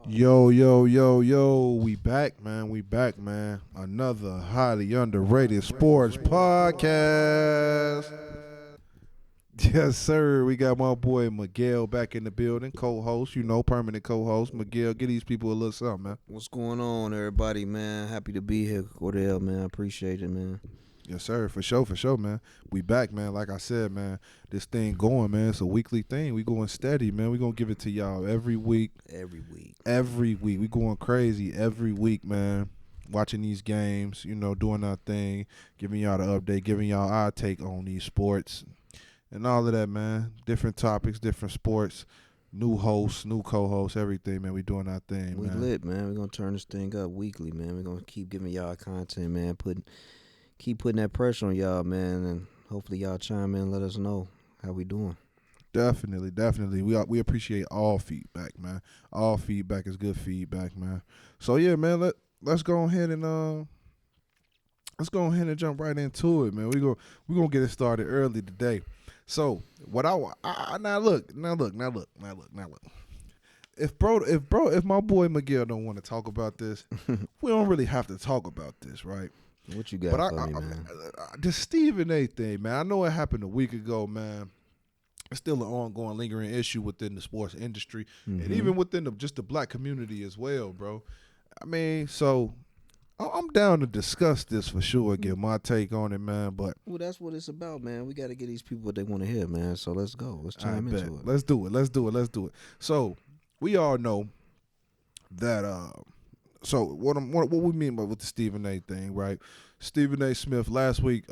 Yo, yo, yo, yo, we back, man. We back, man. Another highly underrated sports podcast. Yes, sir. We got my boy Miguel back in the building, co-host, permanent co-host. Miguel, get these people a little something, man. What's going on, everybody, man? Happy to be here, Cordell, man. I appreciate it, man. Yes, sir. For sure, man. We back, man. Like I said, man, this thing going, man. It's a weekly thing. We going steady, man. We gonna give it to y'all every week. Every week. Every week. We going crazy every week, man. Watching these games, doing our thing, giving y'all the update, giving y'all our take on these sports and all of that, man. Different topics, different sports, new hosts, new co-hosts, everything, man. We doing our thing, We man. lit, man. We're gonna turn this thing up weekly, man. We're gonna keep giving y'all content, man. Keep putting that pressure on y'all, man, and hopefully y'all chime in and let us know how we doing. Definitely. We appreciate all feedback, man. All feedback is good feedback, man. So yeah, man, let's go ahead and jump right into it, man. We gonna get it started early today. So what now look. If my boy Miguel don't want to talk about this, we don't really have to talk about this, right? What you got But for me, man? the Stephen A. thing, man. I know it happened a week ago, man. It's still an ongoing, lingering issue within the sports industry and even within just the black community as well, bro. I mean, so I'm down to discuss this for sure, give my take on it, man. But Well, that's what it's about, man. We got to get these people what they want to hear, man. So let's go. Let's chime bet. into it. Let's do it. So we all know that. So what we mean by with the Stephen A. thing, right? Stephen A. Smith last week,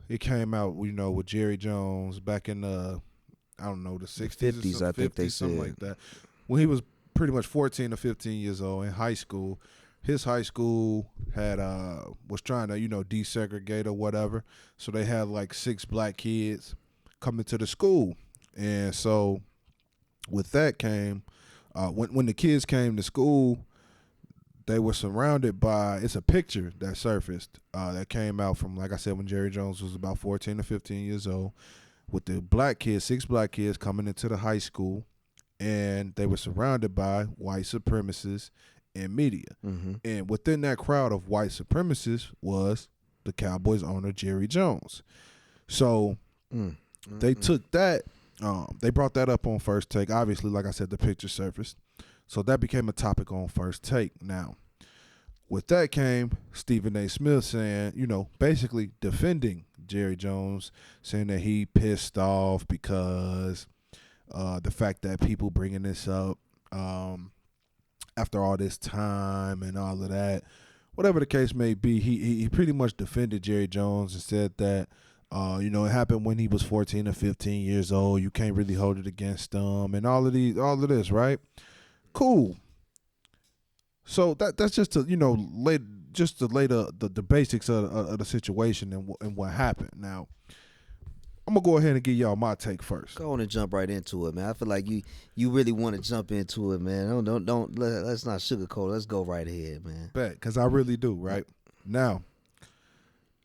it came out, with Jerry Jones back in the the 60s, 50s, or I think they something said. like that. When he was pretty much 14 or 15 years old in high school. His high school had was trying to, desegregate or whatever. So they had like 6 black kids coming to the school. And so with that came when the kids came to school, they were surrounded by, it's a picture that surfaced that came out from, like I said, when Jerry Jones was about 14 or 15 years old, with the black kids, 6 black kids coming into the high school, and they were surrounded by white supremacists and media. And within that crowd of white supremacists was the Cowboys owner, Jerry Jones. So they took that, they brought that up on First Take. Obviously, like I said, the picture surfaced. So that became a topic on First Take. Now, with that came Stephen A. Smith saying, basically defending Jerry Jones, saying that he pissed off because the fact that people bringing this up after all this time and all of that, whatever the case may be, he pretty much defended Jerry Jones and said that, it happened when he was 14 or 15 years old. You can't really hold it against him and all of this, right? Cool. So that's just to lay the basics of the situation and what happened. Now I'm gonna go ahead and give y'all my take first. Go on and jump right into it, man. I feel like you really want to jump into it, man. Let's not sugarcoat. Let's go right ahead, man. Bet, because I really do. Right now,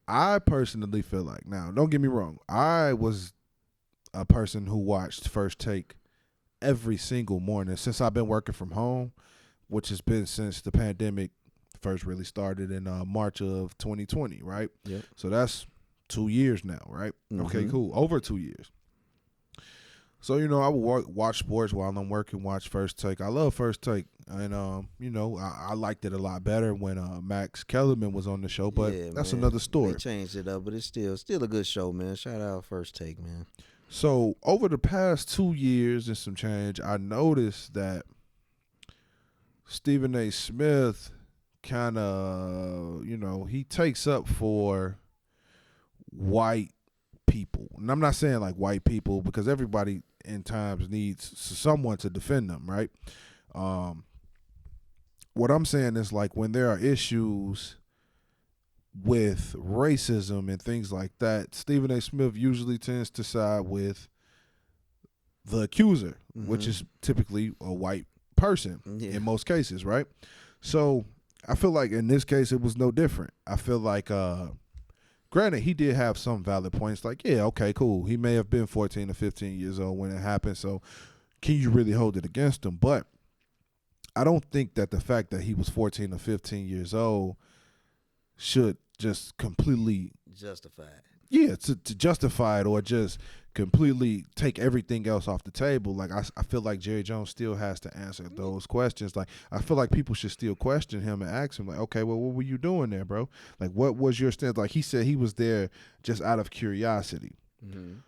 I personally feel like, now don't get me wrong, I was a person who watched First Take every single morning since I've been working from home, which has been since the pandemic first really started in March of 2020, right? Yep. So that's 2 years now, right? Okay, cool. Over 2 years. So, I would watch sports while I'm working, watch First Take. I love First Take. And, I liked it a lot better when Max Kellerman was on the show, but that's man. another story. They changed it up, but it's still a good show, man. Shout out First Take, man. So over the past 2 years and some change, I noticed that Stephen A. Smith kind of, he takes up for white people. And I'm not saying like white people, because everybody in times needs someone to defend them, right? What I'm saying is, like, when there are issues with racism and things like that, Stephen A. Smith usually tends to side with the accuser, which is typically a white person in most cases, right? So I feel like in this case it was no different. I feel like, granted, he did have some valid points, like, yeah, okay, cool. He may have been 14 or 15 years old when it happened, so can you really hold it against him? But I don't think that the fact that he was 14 or 15 years old should just completely Justified. to justify it or just completely take everything else off the table. Like I feel like Jerry Jones still has to answer those questions. Like I feel like people should still question him and ask him like, okay, well, what were you doing there, bro? Like what was your stance? Like he said he was there just out of curiosity. Mm-hmm.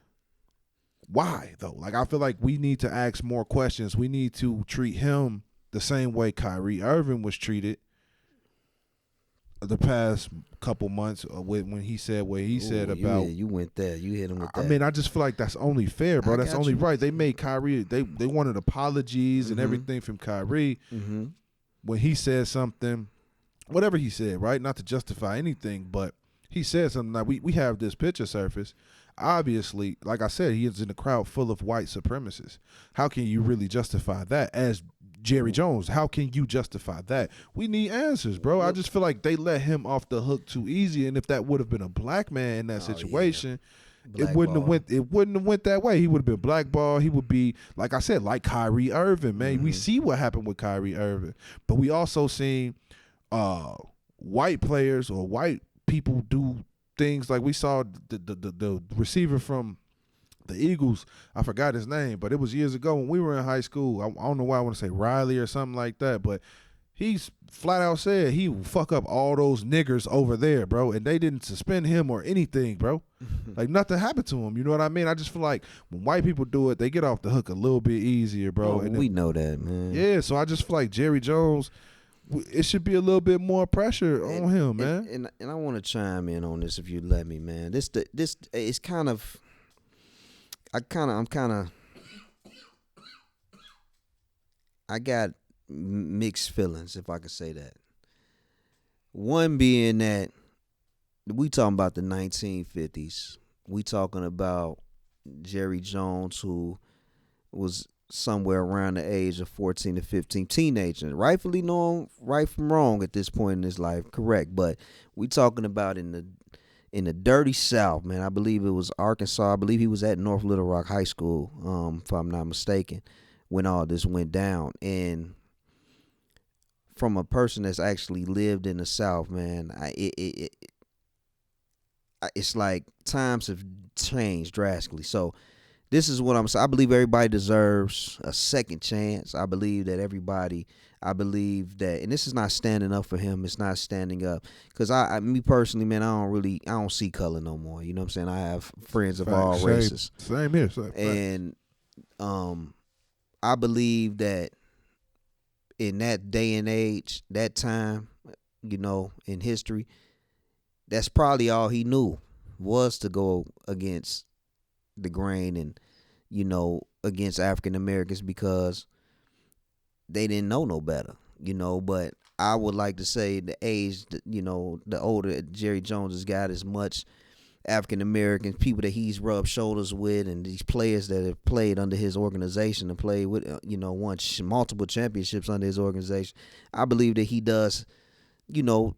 Why though? Like I feel like we need to ask more questions. We need to treat him the same way Kyrie Irving was treated the past couple months when he said what he said about. You went there. You hit him with that. I mean, I just feel like that's only fair, bro. That's only right. They made Kyrie. They wanted apologies and everything from Kyrie when he said something, whatever he said, right? Not to justify anything, but he said something like we have this picture surface. Obviously, like I said, he is in a crowd full of white supremacists. How can you really justify that as Jerry Jones? How can you justify that? We need answers, bro. I just feel like they let him off the hook too easy, and if that would have been a black man in that situation, it wouldn't have went. It wouldn't have went that way. He would have been blackballed. He would be, like I said, like Kyrie Irving, man. We see what happened with Kyrie Irving, but we also seen white players or white people do things like we saw the receiver from the Eagles. I forgot his name, but it was years ago when we were in high school. I don't know why I want to say Riley or something like that, but he's flat out said he will fuck up all those niggers over there, bro, and they didn't suspend him or anything, bro. Like nothing happened to him. You know what I mean? I just feel like when white people do it, they get off the hook a little bit easier, bro. And we know that, man. Yeah, so I just feel like Jerry Jones, it should be a little bit more pressure on him, man. And I want to chime in on this if you let me, man. This is kind of. I got mixed feelings, if I could say that. One being that we talking about the 1950s. We talking about Jerry Jones, who was somewhere around the age of 14 to 15, teenager, rightfully known right from wrong at this point in his life, correct. But we talking about in the dirty South, man. I believe it was Arkansas. I believe he was at North Little Rock High School, if I'm not mistaken, when all this went down. And from a person that's actually lived in the South, man, it's like times have changed drastically. So this is what I'm saying. I believe everybody deserves a second chance. I believe that, and this is not standing up for him. It's not standing up. Because me personally, man, I don't see color no more. You know what I'm saying? I have friends of all races. Same here. And I believe that in that day and age, that time, you know, in history, that's probably all he knew was to go against the grain and, you know, against African Americans because they didn't know no better, you know. But I would like to say the age, you know, the older Jerry Jones has got, as much African American people that he's rubbed shoulders with, and these players that have played under his organization and played with, you know, won multiple championships under his organization. I believe that he does, you know,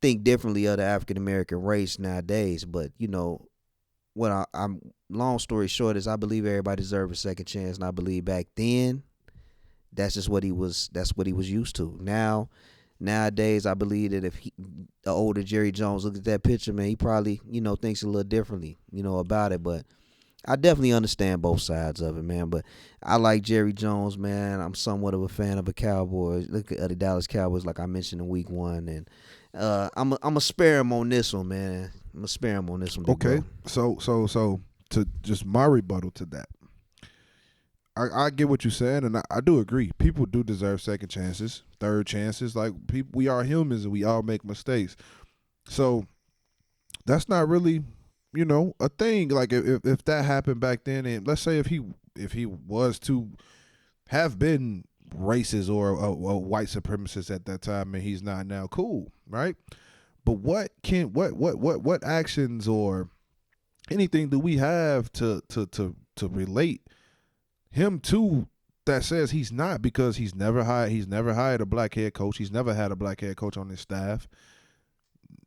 think differently of the African American race nowadays. But, you know, what I'm long story short is I believe everybody deserves a second chance, and I believe back then that's what he was used to. Nowadays, I believe that if the older Jerry Jones looked at that picture, man, he probably, you know, thinks a little differently, you know, about it. But I definitely understand both sides of it, man. But I like Jerry Jones, man. I'm somewhat of a fan of the Cowboys. Look at the Dallas Cowboys, like I mentioned in week 1. And I'm a spare him on this one, man. I'm gonna spare him on this one. Okay, so to just my rebuttal to that, I get what you're saying, and I do agree. People do deserve second chances, third chances. Like people, we are humans, and we all make mistakes. So that's not really, you know, a thing. Like if that happened back then, and let's say if he was to have been racist or a white supremacist at that time, and he's not now, cool, right? But what actions or anything do we have to relate him to that says he's not, because he's never hired a black head coach. He's never had a black head coach on his staff.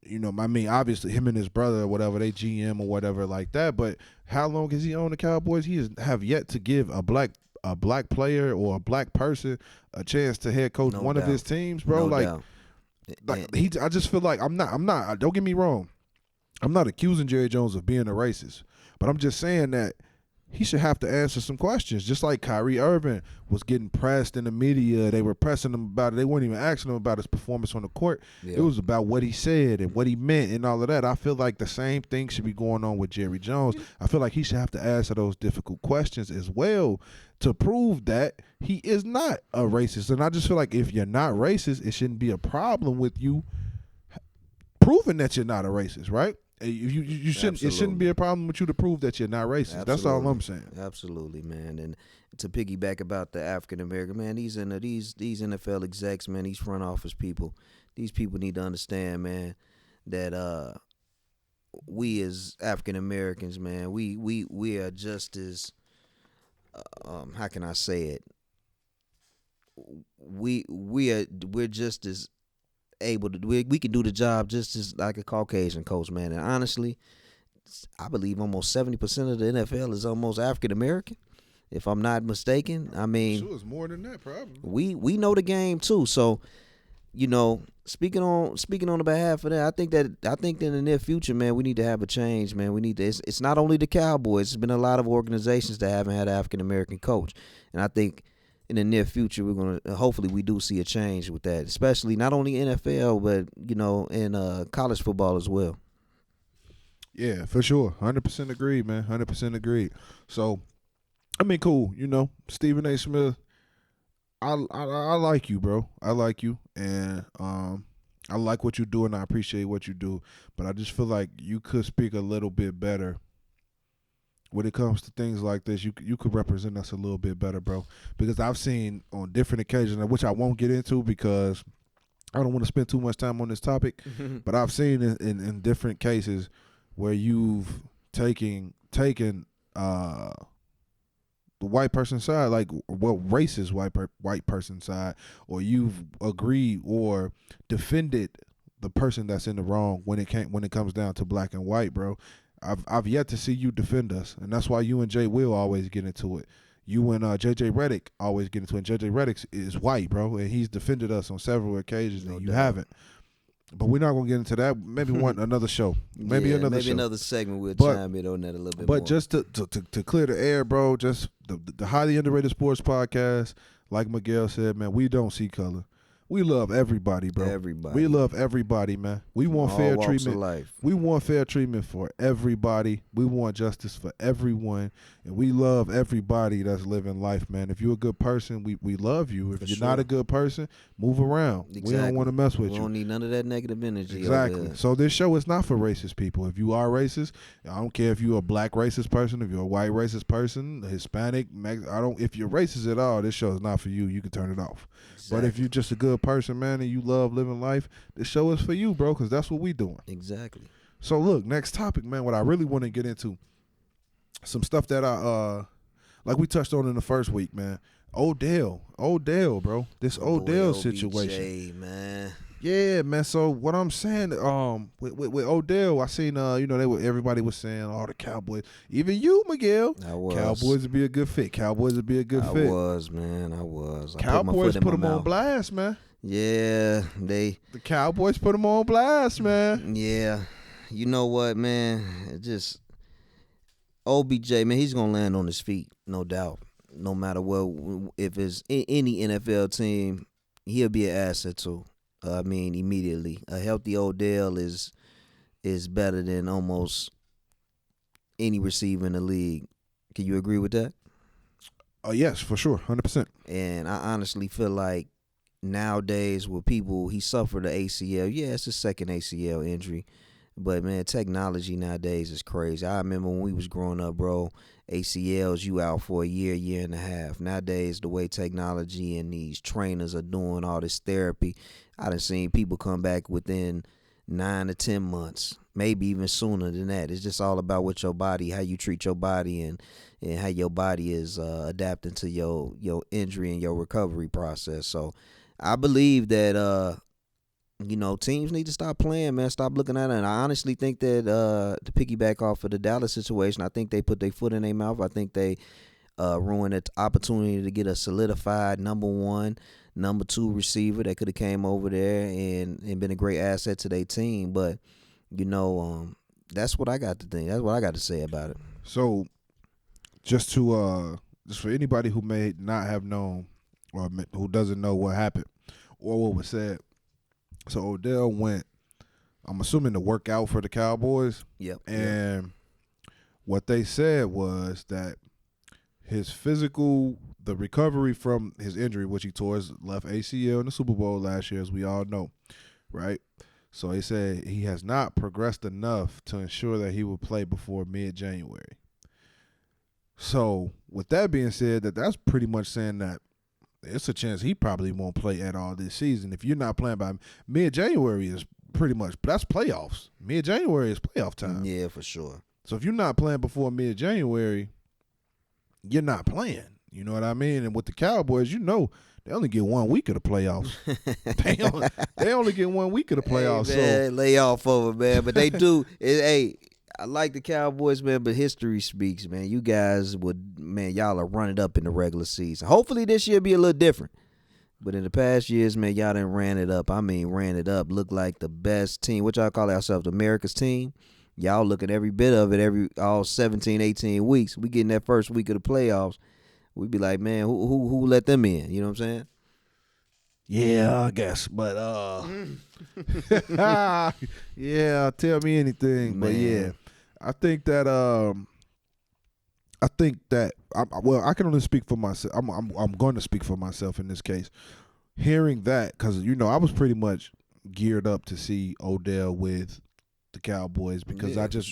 You know, I mean, obviously him and his brother or whatever, they GM or whatever like that. But how long has he owned the Cowboys? He have yet to give a black a black player or a black person a chance to head coach No one of doubt. his teams, bro. No doubt. I just feel like I'm not. Don't get me wrong. I'm not accusing Jerry Jones of being a racist, but I'm just saying that he should have to answer some questions. Just like Kyrie Irving was getting pressed in the media. They were pressing him about it. They weren't even asking him about his performance on the court. Yeah. It was about what he said and what he meant and all of that. I feel like the same thing should be going on with Jerry Jones. I feel like he should have to answer those difficult questions as well to prove that he is not a racist. And I just feel like if you're not racist, it shouldn't be a problem with you proving that you're not a racist, right? You shouldn't. Absolutely. It shouldn't be a problem with you to prove that you're not racist. Absolutely. That's all I'm saying. Absolutely, man. And to piggyback about the African American, man, these NFL execs, man, these front office people, these people need to understand, man, that we as African Americans, man, we are just as how can I say it? We're just as able to we can do the job just as like a Caucasian coach, man. And honestly, I believe almost 70% of the NFL is almost African American, if I'm not mistaken. I mean, sure, it's more than that, probably. We know the game too, so speaking on the behalf of that, I think that in the near future, man, we need to have a change, man. We need to. It's not only the Cowboys. It's been a lot of organizations that haven't had an African American coach, and I think in the near future, we're gonna hopefully we do see a change with that, especially not only NFL but in college football as well. Yeah, for sure, 100% agreed, man. 100% agreed. So, I mean, cool. Stephen A. Smith. I like you, bro. I like you, and I like what you do, and I appreciate what you do. But I just feel like you could speak a little bit better when it comes to things like this. You could represent us a little bit better, bro, because I've seen on different occasions, which I won't get into because I don't want to spend too much time on this topic, but I've seen in different cases where you've taken the white person's side, like racist white person's side, or you've agreed or defended the person that's in the wrong when it comes down to black and white, bro. I've yet to see you defend us, and that's why you and Jay Will always get into it. You and JJ Redick always get into it. And JJ Redick is white, bro, and he's defended us on several occasions, and you haven't. But we're not gonna get into that. Maybe another show. Maybe another segment. We'll chime in on that a little bit more. But just to clear the air, bro, just the Highly Underrated Sports Podcast, like Miguel said, man, we don't see color. We love everybody, bro. Everybody. We love everybody, man. We want fair treatment. Of life. We want fair treatment for everybody. We want justice for everyone. And we love everybody that's living life, man. If you're a good person, we love you. If you're not a good person, move around. Exactly. We don't want to mess with you. We don't need none of that negative energy. Exactly. So this show is not for racist people. If you are racist, I don't care if you're a black racist person, if you're a white racist person, Hispanic, if you're racist at all, this show is not for you. You can turn it off. Exactly. But if you're just a good person, man, and you love living life, this show is for you, bro, because that's what we doing. Exactly. So look, next topic, man, what I really want to get into, some stuff that like we touched on in the first week, man. Odell, bro. This Odell situation. Man. Yeah, man. So what I'm saying, with Odell, I seen everybody was saying, the Cowboys, even you, Miguel, Cowboys would be a good fit. Cowboys would be a good fit. I was, man. I was. Cowboys put them on blast, man. Yeah, the Cowboys put them on blast, man. Yeah, you know what, man? Just OBJ, man. He's gonna land on his feet, no doubt. No matter what, if it's any NFL team, he'll be an asset too. I mean, immediately, a healthy Odell is better than almost any receiver in the league. Can you agree with that? Yes, for sure, 100%. And I honestly feel like nowadays, with people, he suffered an ACL. Yeah, it's his second ACL injury. But, man, technology nowadays is crazy. I remember when we was growing up, bro, ACLs, you out for a year and a half. Nowadays, the way technology and these trainers are doing all this therapy, I done seen people come back within 9 to 10 months, maybe even sooner than that. It's just all about what your body, how you treat your body, and how your body is adapting to your injury and your recovery process. So I believe that teams need to stop playing, man. Stop looking at it. And I honestly think that to piggyback off of the Dallas situation, I think they put their foot in their mouth. I think they ruin that opportunity to get a solidified number one, number two receiver that could have came over there and been a great asset to their team. But that's what I got to think. That's what I got to say about it. So just for anybody who may not have known or who doesn't know what happened or what was said, so Odell went, I'm assuming, to work out for the Cowboys. Yep. And what they said was that his the recovery from his injury, which he tore his left ACL in the Super Bowl last year, as we all know, right? So they said he has not progressed enough to ensure that he will play before mid-January. So with that being said, that's pretty much saying that it's a chance he probably won't play at all this season. If you're not playing by mid-January, is pretty much, that's playoffs. Mid-January is playoff time. Yeah, for sure. So if you're not playing before mid-January, you're not playing. You know what I mean? And with the Cowboys, they only get 1 week of the playoffs. they only get 1 week of the playoffs. Hey, man, so lay off over, man. But they do. Hey, I like the Cowboys, man, but history speaks, man. You guys y'all are running up in the regular season. Hopefully this year be a little different. But in the past years, man, y'all done ran it up. I mean, ran it up. Look like the best team. What y'all call ourselves, America's team? Y'all looking every bit of it, all 17, 18 weeks. We getting that first week of the playoffs. We be like, man, who let them in? You know what I'm saying? yeah, I guess. But yeah, tell me anything. Man. But yeah, I think that I can only speak for myself. I'm going to speak for myself in this case. Hearing that, because I was pretty much geared up to see Odell with the Cowboys, because I just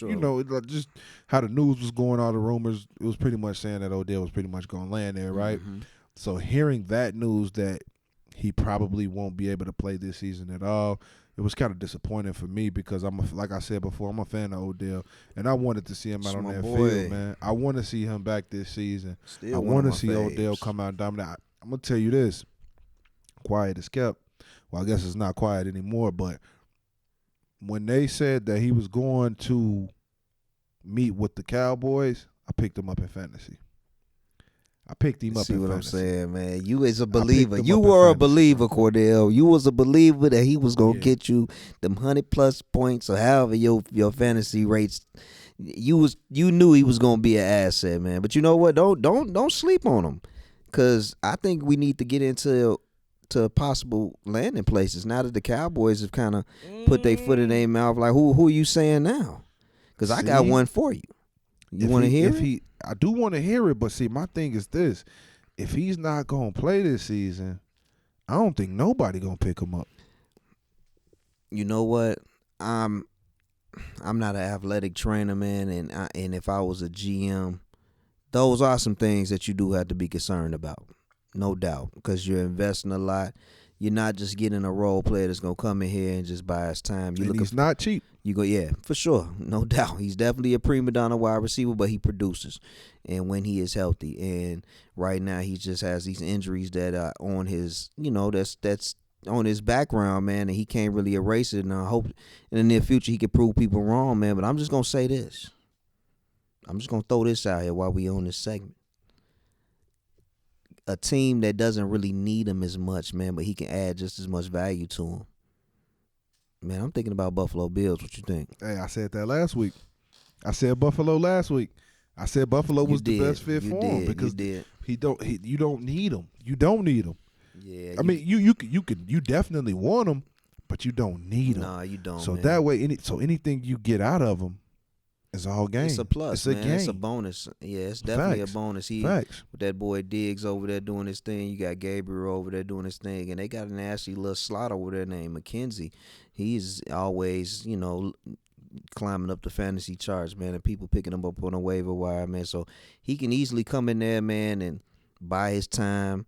just how the news was going, all the rumors, it was pretty much saying that Odell was pretty much going to land there, right? Mm-hmm. So hearing that news that he probably won't be able to play this season at all, it was kind of disappointing for me, because like I said before, I'm a fan of Odell, and I wanted to see him out on that field, man. I want to see him back this season. I want to see Odell come out dominant. I'm gonna tell you this: quiet is kept. Well, I guess it's not quiet anymore, but when they said that he was going to meet with the Cowboys, I picked him up in fantasy. See what I'm saying, man? You as a believer. You were a believer, Cordell. You was a believer that he was gonna get you them 100+ points or however your fantasy rates. You knew he was gonna be an asset, man. But you know what? Don't sleep on him, because I think we need to get into possible landing places now that the Cowboys have kind of put their foot in their mouth. Like, who are you saying now? Because I got one for you. You want to hear it? I do want to hear it, but see, my thing is this: if he's not gonna play this season, I don't think nobody gonna pick him up. You know what? I'm not an athletic trainer, man, and if I was a GM, those are some things that you do have to be concerned about. No doubt, because you're investing a lot. You're not just getting a role player that's gonna come in here and just buy us time. He's not cheap. You go, yeah, for sure, no doubt. He's definitely a prima donna wide receiver, but he produces, and when he is healthy. And right now, he just has these injuries that are on his, that's on his background, man, and he can't really erase it. And I hope in the near future he can prove people wrong, man. But I'm just gonna say this. I'm just gonna throw this out here while we on this segment. A team that doesn't really need him as much, man, but he can add just as much value to him. Man, I'm thinking about Buffalo Bills. What you think? Hey, I said that last week. I said Buffalo last week. I said Buffalo was the best fit for him, because you don't need him. You don't need him. Yeah. I mean, you definitely want him, but you don't need him. Nah, you don't. So man. that way, anything you get out of him is all gain. It's a plus, it's man. a gain. It's a bonus. Yeah, it's definitely Facts. a bonus. Facts. With that boy Diggs over there doing his thing. You got Gabriel over there doing his thing, and they got a nasty little slot over there named McKenzie. He's always, climbing up the fantasy charts, man, and people picking him up on a waiver wire, man. So he can easily come in there, man, and buy his time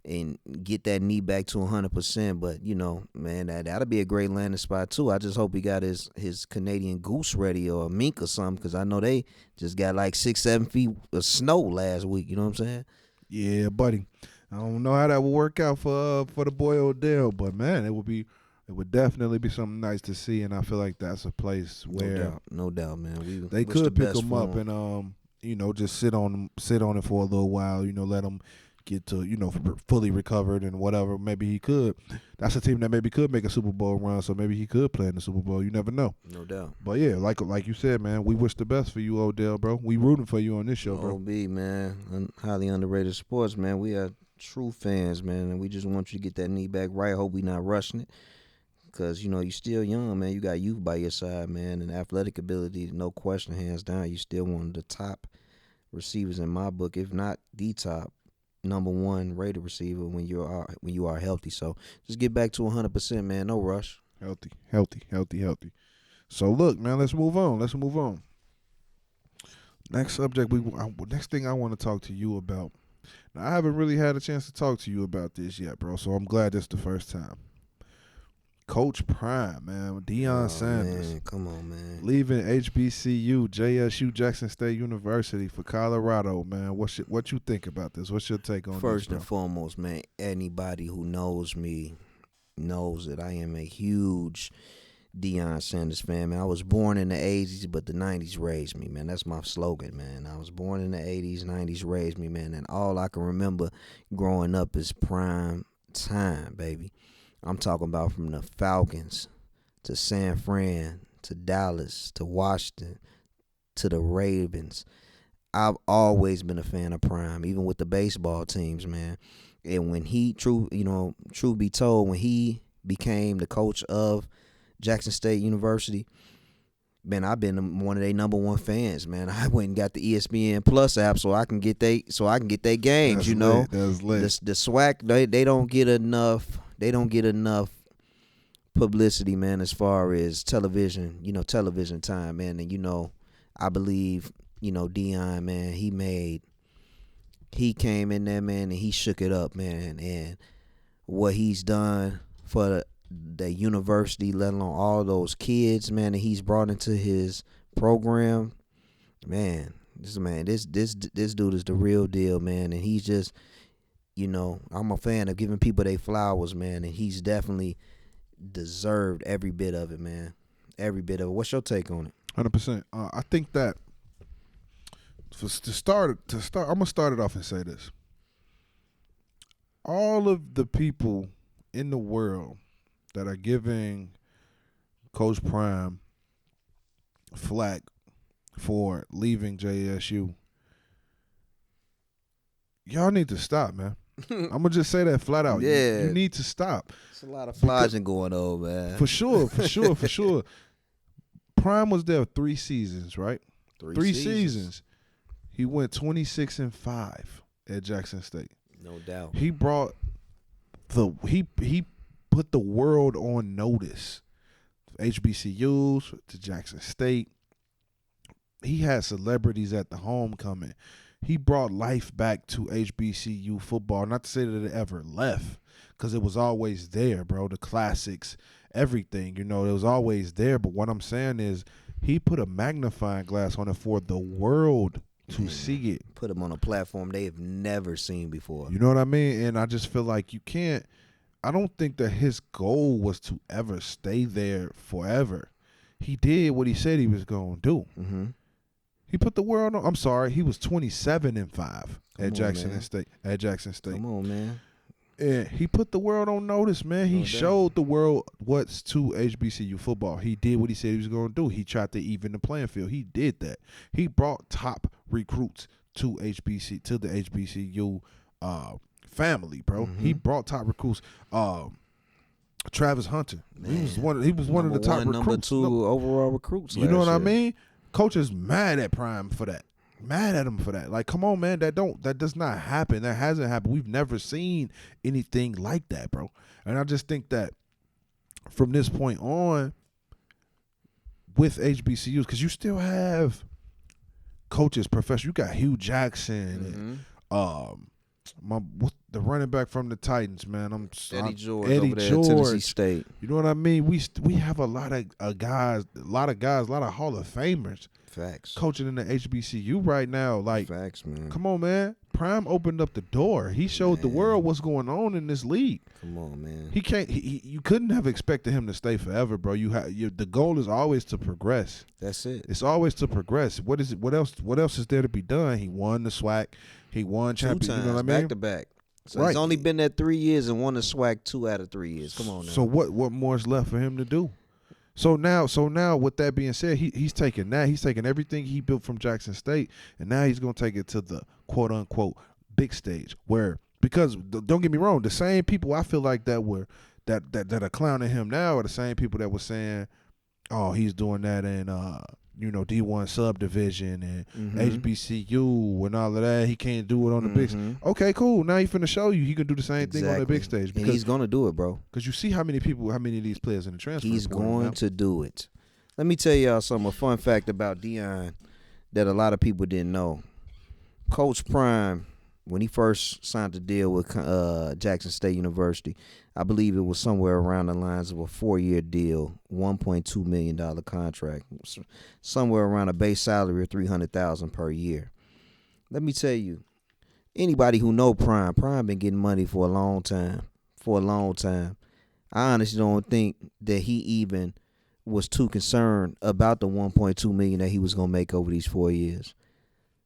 and get that knee back to 100%. But, man, that'll be a great landing spot, too. I just hope he got his Canadian goose ready, or a mink or something, because I know they just got like 6-7 feet of snow last week. You know what I'm saying? Yeah, buddy. I don't know how that will work out for the boy Odell, but, man, it would definitely be something nice to see, and I feel like that's a place where no doubt, man. They could pick him up, and just sit on it for a little while. Let him get to fully recovered and whatever. Maybe he could. That's a team that maybe could make a Super Bowl run. So maybe he could play in the Super Bowl. You never know. No doubt. But yeah, like you said, man, we wish the best for you, Odell, bro. We rooting for you on this show, bro. OB, man, highly underrated sports, man. We are true fans, man, and we just want you to get that knee back right. Hope we not rushing it. Because, you still young, man. You got youth by your side, man, and athletic ability, no question, hands down. You still one of the top receivers in my book, if not the top number one rated receiver when you are healthy. So just get back to 100%, man. No rush. Healthy. So look, man, let's move on. Next subject, next thing I want to talk to you about. Now, I haven't really had a chance to talk to you about this yet, bro. So I'm glad this is the first time. Coach Prime, man, Deion Sanders. Man, come on, man. Leaving HBCU, JSU, Jackson State University for Colorado, man. What you think about this? What's your take on this, First bro? and foremost, man, anybody who knows me knows that I am a huge Deion Sanders fan, man. I was born in the 80s, but the 90s raised me, man. That's my slogan, man. I was born in the 80s, 90s raised me, man. And all I can remember growing up is prime time, baby. I'm talking about from the Falcons to San Fran to Dallas to Washington to the Ravens. I've always been a fan of Prime, even with the baseball teams, man. And when truth be told, when he became the coach of Jackson State University, man, I've been one of their number one fans, man. I went and got the ESPN Plus app so I can get their games. That's lit. That's lit. The SWAC, they don't get enough. They don't get enough publicity, man, as far as television time, man. And I believe, Deion, man, he came in there, man, and he shook it up, man. And what he's done for the university, let alone all those kids, man, that he's brought into his program, man, this dude is the real deal, man. And he's just, I'm a fan of giving people their flowers, man, and he's definitely deserved every bit of it, man. Every bit of it. What's your take on it? 100%. I think that to start, I'm gonna start it off and say this: all of the people in the world that are giving Coach Prime flack for leaving JSU, y'all need to stop, man. I'm gonna just say that flat out. Yeah. You need to stop. It's a lot of flogging going on, man. For sure. Prime was there 3 seasons, right? 3 seasons. He went 26-5 at Jackson State. No doubt. He brought he put the world on notice. HBCUs to Jackson State. He had celebrities at the homecoming. He brought life back to HBCU football. Not to say that it ever left, because it was always there, bro. The classics, everything, it was always there. But what I'm saying is he put a magnifying glass on it for the world to see it. Put him on a platform they have never seen before. You know what I mean? And I just feel like you can't – I don't think that his goal was to ever stay there forever. He did what he said he was going to do. Mm-hmm. He put the world on. I'm sorry, he was 27-5 at Jackson State. Come on, man. And he put the world on notice, man. He showed the world what's to HBCU football. He did what he said he was going to do. He tried to even the playing field. He did that. He brought top recruits to the HBCU family, bro. Mm-hmm. He brought top recruits. Travis Hunter. Man. He was one of the top recruits. Number 2 overall recruits. You know what I mean? Coach is mad at Prime for that. Mad at him for that. Like, come on, man. That does not happen. That hasn't happened. We've never seen anything like that, bro. And I just think that from this point on, with HBCUs, because you still have coaches, professors. You got Hugh Jackson and the running back from the Titans, man. Eddie George over there at Tennessee State. You know what I mean? We have a lot of guys, a lot of Hall of Famers. Facts. Coaching in the HBCU right now. Like, facts, man. Come on, man. Prime opened up the door. He showed the world what's going on in this league. Come on, man. He can't. You couldn't have expected him to stay forever, bro. The goal is always to progress. That's it. It's always to progress. What is it? What else? What else is there to be done? He won the SWAC. He won champion. 2 times, you know what I mean? back to back. So Right. he's only been there 3 years and won the SWAC 2 out of 3 years. Come on now. So what more is left for him to do? So now, with that being said, he's taking everything he built from Jackson State, and now he's gonna take it to the quote unquote big stage. Because don't get me wrong, the same people I feel like that are clowning him now are the same people that were saying, oh, he's doing that in D1 subdivision and HBCU and all of that. He can't do it on the big stage. Okay, cool. Now he's finna show you he can do the same thing on the big stage. And he's gonna do it, bro. Because you see how many of these players in the transfer. He's going to do it. Let me tell y'all a fun fact about Deion that a lot of people didn't know. Coach Prime, when he first signed the deal with Jackson State University, I believe it was somewhere around the lines of a 4-year deal, $1.2 million contract, somewhere around a base salary of $300,000 per year. Let me tell you, anybody who know Prime been getting money for a long time. I honestly don't think that he even was too concerned about the $1.2 million that he was gonna make over these 4 years.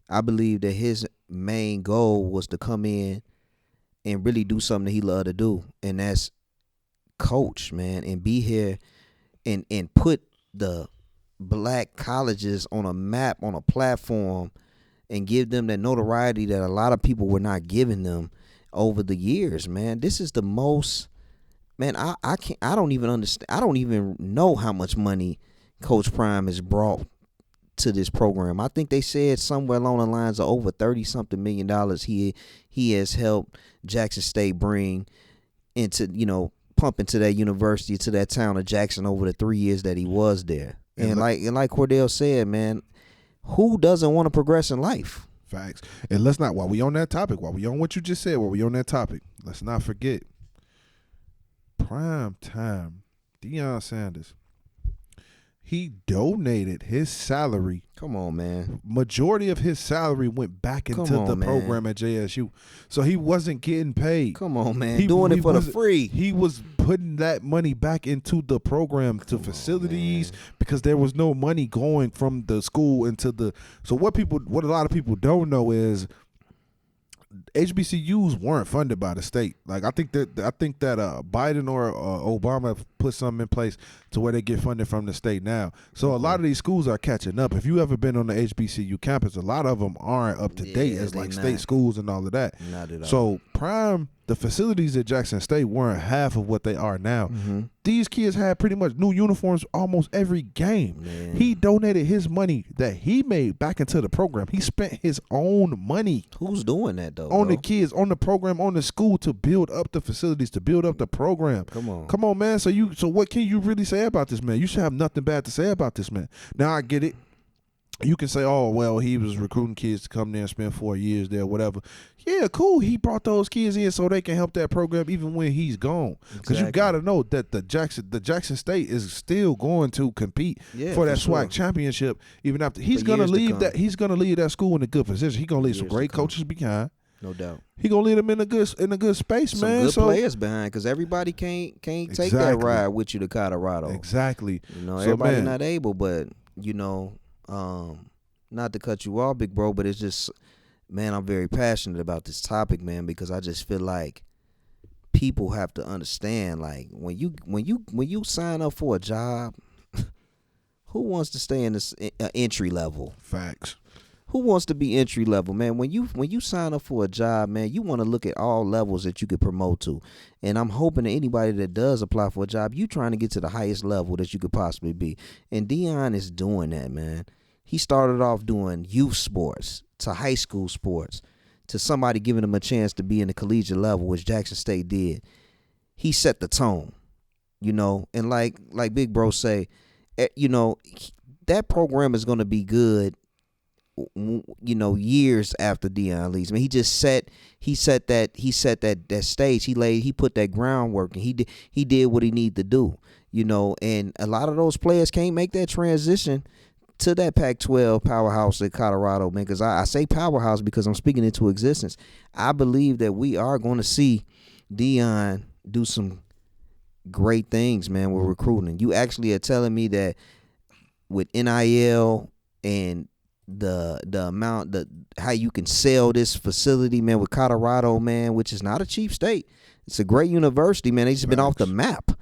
I believe that his main goal was to come in and really do something that he loved to do, and that's coach, man, and be here and put the black colleges on a map, on a platform, and give them that notoriety that a lot of people were not giving them over the years, man. This is the most, man, I don't even understand. I don't even know how much money Coach Prime has brought to this program. I think they said somewhere along the lines of over $30-something million he has helped Jackson State bring into, pump into that university, to that town of Jackson over the 3 years that he was there. And like Cordell said, man, who doesn't want to progress in life? Facts. And let's not, while we on that topic, while we on what you just said, while we on that topic, let's not forget prime time Deion Sanders. He donated his salary. Come on, man. Majority of his salary went back into the program at JSU. So he wasn't getting paid. Come on, man. Doing it for the free. He was putting that money back into the program, to facilities, because there was no money going from the school into the. So what a lot of people don't know is HBCUs weren't funded by the state. Like I think that Biden or Obama put something in place to where they get funded from the state now. So a lot of these schools are catching up. If you ever been on the HBCU campus, a lot of them aren't up to date as like state schools and all of that. Not at all. So the facilities at Jackson State weren't half of what they are now. These kids had pretty much new uniforms almost every game. Man. He donated his money that he made back into the program. He spent his own money. Who's doing that though? On the kids, on the program, on the school, to build up the facilities, to build up the program. Come on, man. So what can you really say about this man? You should have nothing bad to say about this man. Now I get it. You can say, oh, well, he was recruiting kids to come there and spend 4 years there, whatever. Yeah, cool. He brought those kids in so they can help that program even when he's gone. Because you got to know that the Jackson State is still going to compete for that SWAC championship even after he's going to leave that. He's going to leave that school in a good position. He's going to leave some great coaches behind. No doubt. He gonna lead them in a good space, some man. Good players behind, because everybody can't take that ride with you to Colorado. Exactly. Everybody not able, but not to cut you off, big bro, but it's just, man, I'm very passionate about this topic, man, because I just feel like people have to understand, like when you sign up for a job, who wants to stay in this entry level? Facts. Who wants to be entry level, man? When you sign up for a job, man, you want to look at all levels that you could promote to. And I'm hoping that anybody that does apply for a job, you trying to get to the highest level that you could possibly be. And Deion is doing that, man. He started off doing youth sports to high school sports to somebody giving him a chance to be in the collegiate level, which Jackson State did. He set the tone, and like Big Bro say, that program is going to be good, years after Deion leaves. I mean, he set that stage. He put that groundwork, and he did what he needed to do. And a lot of those players can't make that transition to that Pac-12 powerhouse at Colorado, man, because I say powerhouse because I'm speaking into existence. I believe that we are going to see Deion do some great things, man, with recruiting. You actually are telling me that with NIL and the amount, how you can sell this facility, man, with Colorado, man, which is not a cheap state. It's a great university, man. They just been off the map.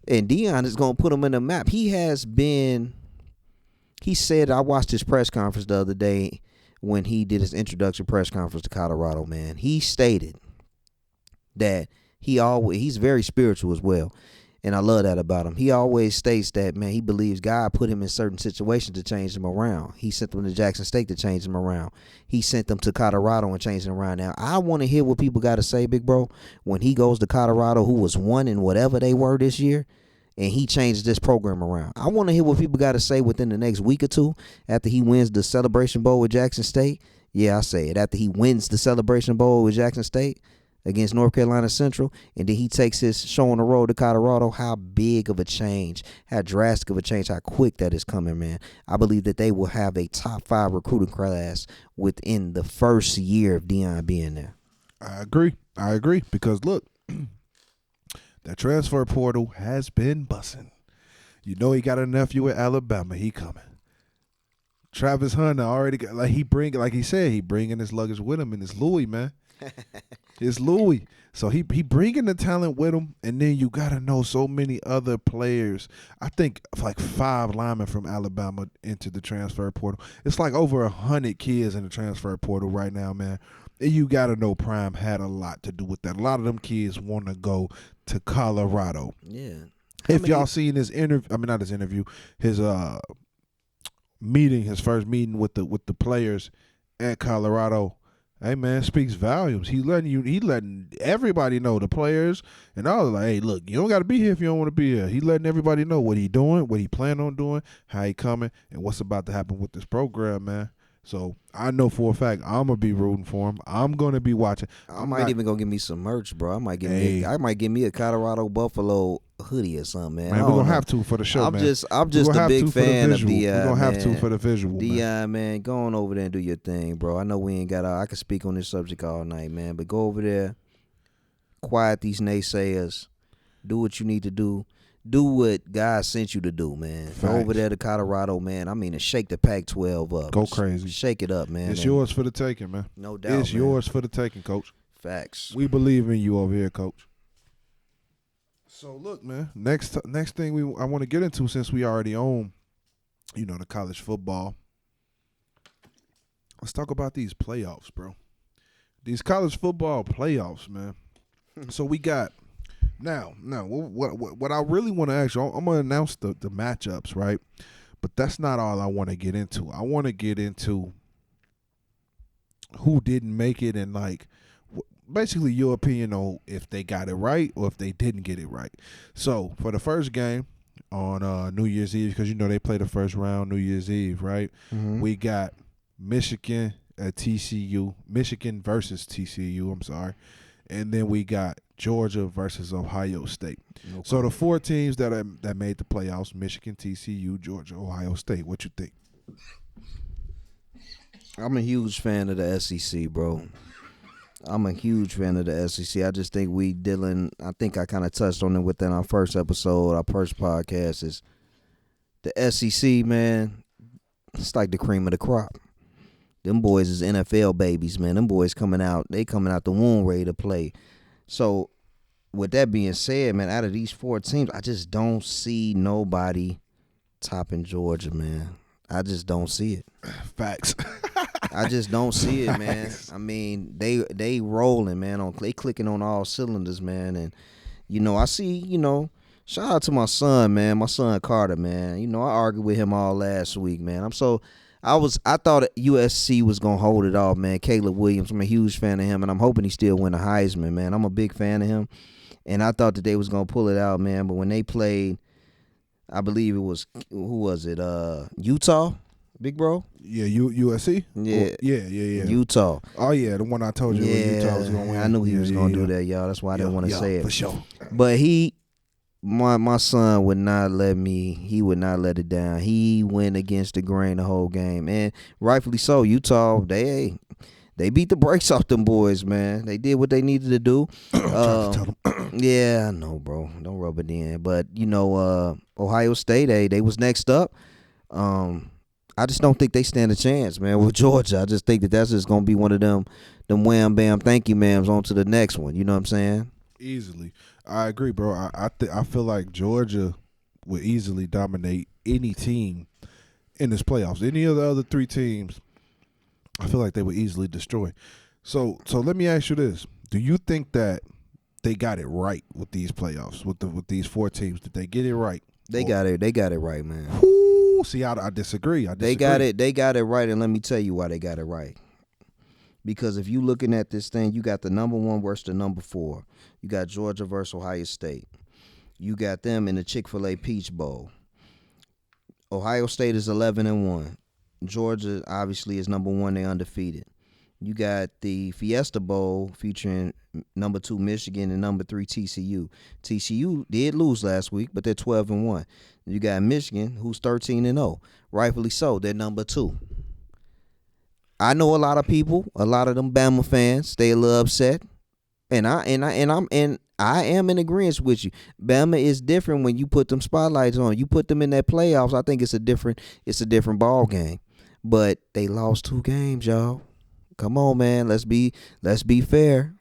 And Deion is going to put them in the map. He said, I watched his press conference the other day when he did his introduction press conference to Colorado, man. He stated that he's very spiritual as well. And I love that about him. He always states that, man, he believes God put him in certain situations to change him around. He sent them to Jackson State to change him around. He sent them to Colorado and changed them around. Now, I want to hear what people got to say, big bro, when he goes to Colorado, who was one in whatever they were this year, and he changed this program around. I want to hear what people got to say within the next week or two after he wins the Celebration Bowl with Jackson State. Yeah, I say it. After he wins the Celebration Bowl with Jackson State against North Carolina Central, and then he takes his show on the road to Colorado, how big of a change, how drastic of a change, how quick that is coming, man. I believe that they will have a top 5 recruiting class within the first year of Deion being there. I agree. Because, look, that transfer portal has been bussing. You know he got a nephew at Alabama. He coming. Travis Hunter already got, like he said, he bringing his luggage with him, and it's Louis, man. It's Louis. So he bringing the talent with him, and then you got to know so many other players. I think like 5 linemen from Alabama into the transfer portal. It's like over 100 kids in the transfer portal right now, man. And you got to know Prime had a lot to do with that. A lot of them kids want to go to Colorado. Yeah. If y'all seen his interview, not his interview, his meeting, his first meeting with the players at Colorado. Hey man, speaks volumes. He letting everybody know, the players and all. Like, hey, look, you don't got to be here if you don't want to be here. He letting everybody know what he doing, what he plan on doing, how he coming, and what's about to happen with this program, man. So I know for a fact I'm gonna be rooting for him. I'm gonna be watching. I might even go get me some merch, bro. I might get me a Colorado Buffalo hoodie or something, man. Man, we're gonna have to for the show, I'm man. just a big fan of Deion. We're gonna have to for the visual, Deion, man. Go on over there and do your thing, bro. I know we ain't got. I could speak on this subject all night, man. But go over there, quiet these naysayers, do what you need to do. Do what God sent you to do, man. Facts. Go over there to Colorado, man. I mean, to shake the Pac-12 up. Go crazy. Shake it up, man. It's yours for the taking, man. No doubt, It's yours for the taking, Coach. Facts. We believe in you over here, Coach. So, look, man, next thing I want to get into, since we already own, the college football, let's talk about these playoffs, bro. These college football playoffs, man. So we got – Now, what I really want to ask you, I'm going to announce the matchups, right? But that's not all I want to get into. I want to get into who didn't make it and, like, basically your opinion on if they got it right or if they didn't get it right. So, for the first game on New Year's Eve, because, they play the first round New Year's Eve, right? Mm-hmm. We got Michigan at TCU, Michigan versus TCU, I'm sorry. And then we got Georgia versus Ohio State. Okay. So the 4 teams that made the playoffs: Michigan, TCU, Georgia, Ohio State. What you think? I'm a huge fan of the SEC, bro. I'm a huge fan of the SEC. I just think I think I kind of touched on it within our first episode, our first podcast, is the SEC, man. It's like the cream of the crop. Them boys is NFL babies, man. Them boys coming out the womb ready to play. So, with that being said, man, out of these 4 teams, I just don't see nobody topping Georgia, man. I just don't see it. Facts. I just don't see it, man. I mean, they rolling, man. They clicking on all cylinders, man. And, I see, shout out to my son, man. My son Carter, man. I argued with him all last week, man. I thought USC was going to hold it off, man. Caleb Williams, I'm a huge fan of him, and I'm hoping he still win the Heisman, man. I'm a big fan of him, and I thought that they was going to pull it out, man. But when they played, I believe it was, who was it, Utah, big bro? Yeah, USC? Yeah. Yeah. Utah. Oh, yeah, the one I told you Utah was going to win. I knew he was going to do that, y'all. That's why I didn't want to say it. For sure. But he my son would not let me. He would not let it down. He went against the grain the whole game, and rightfully so. Utah, they beat the brakes off them boys, man. They did what they needed to do. I'm trying to tell them. Yeah, I know, bro. Don't rub it in. But Ohio State, they was next up. I just don't think they stand a chance, man. With Georgia, I just think that's just gonna be one of them wham bam thank you ma'ams on to the next one. You know what I'm saying? Easily, I agree, bro. I feel like Georgia would easily dominate any team in this playoffs. Any of the other three teams, I feel like they would easily destroy. So let me ask you this: do you think that they got it right with these playoffs with these four teams? Did they get it right? They got it. They got it right, man. Ooh, see, I disagree. They got it. They got it right, and let me tell you why they got it right. Because if you looking at this thing, you got the number 1 versus the number 4. You got Georgia versus Ohio State. You got them in the Chick-fil-A Peach Bowl. Ohio State is 11-1. Georgia obviously is number 1. They undefeated. You got the Fiesta Bowl featuring number 2 Michigan and number 3 TCU. TCU did lose last week, but they're 12-1. You got Michigan, who's 13-0. Rightfully so, they're number 2. I know a lot of people, a lot of them Bama fans, they a little upset, and I am in agreement with you. Bama is different when you put them spotlights on. You put them in that playoffs. I think it's a different ball game. But they lost 2 games, y'all. Come on, man. Let's be fair.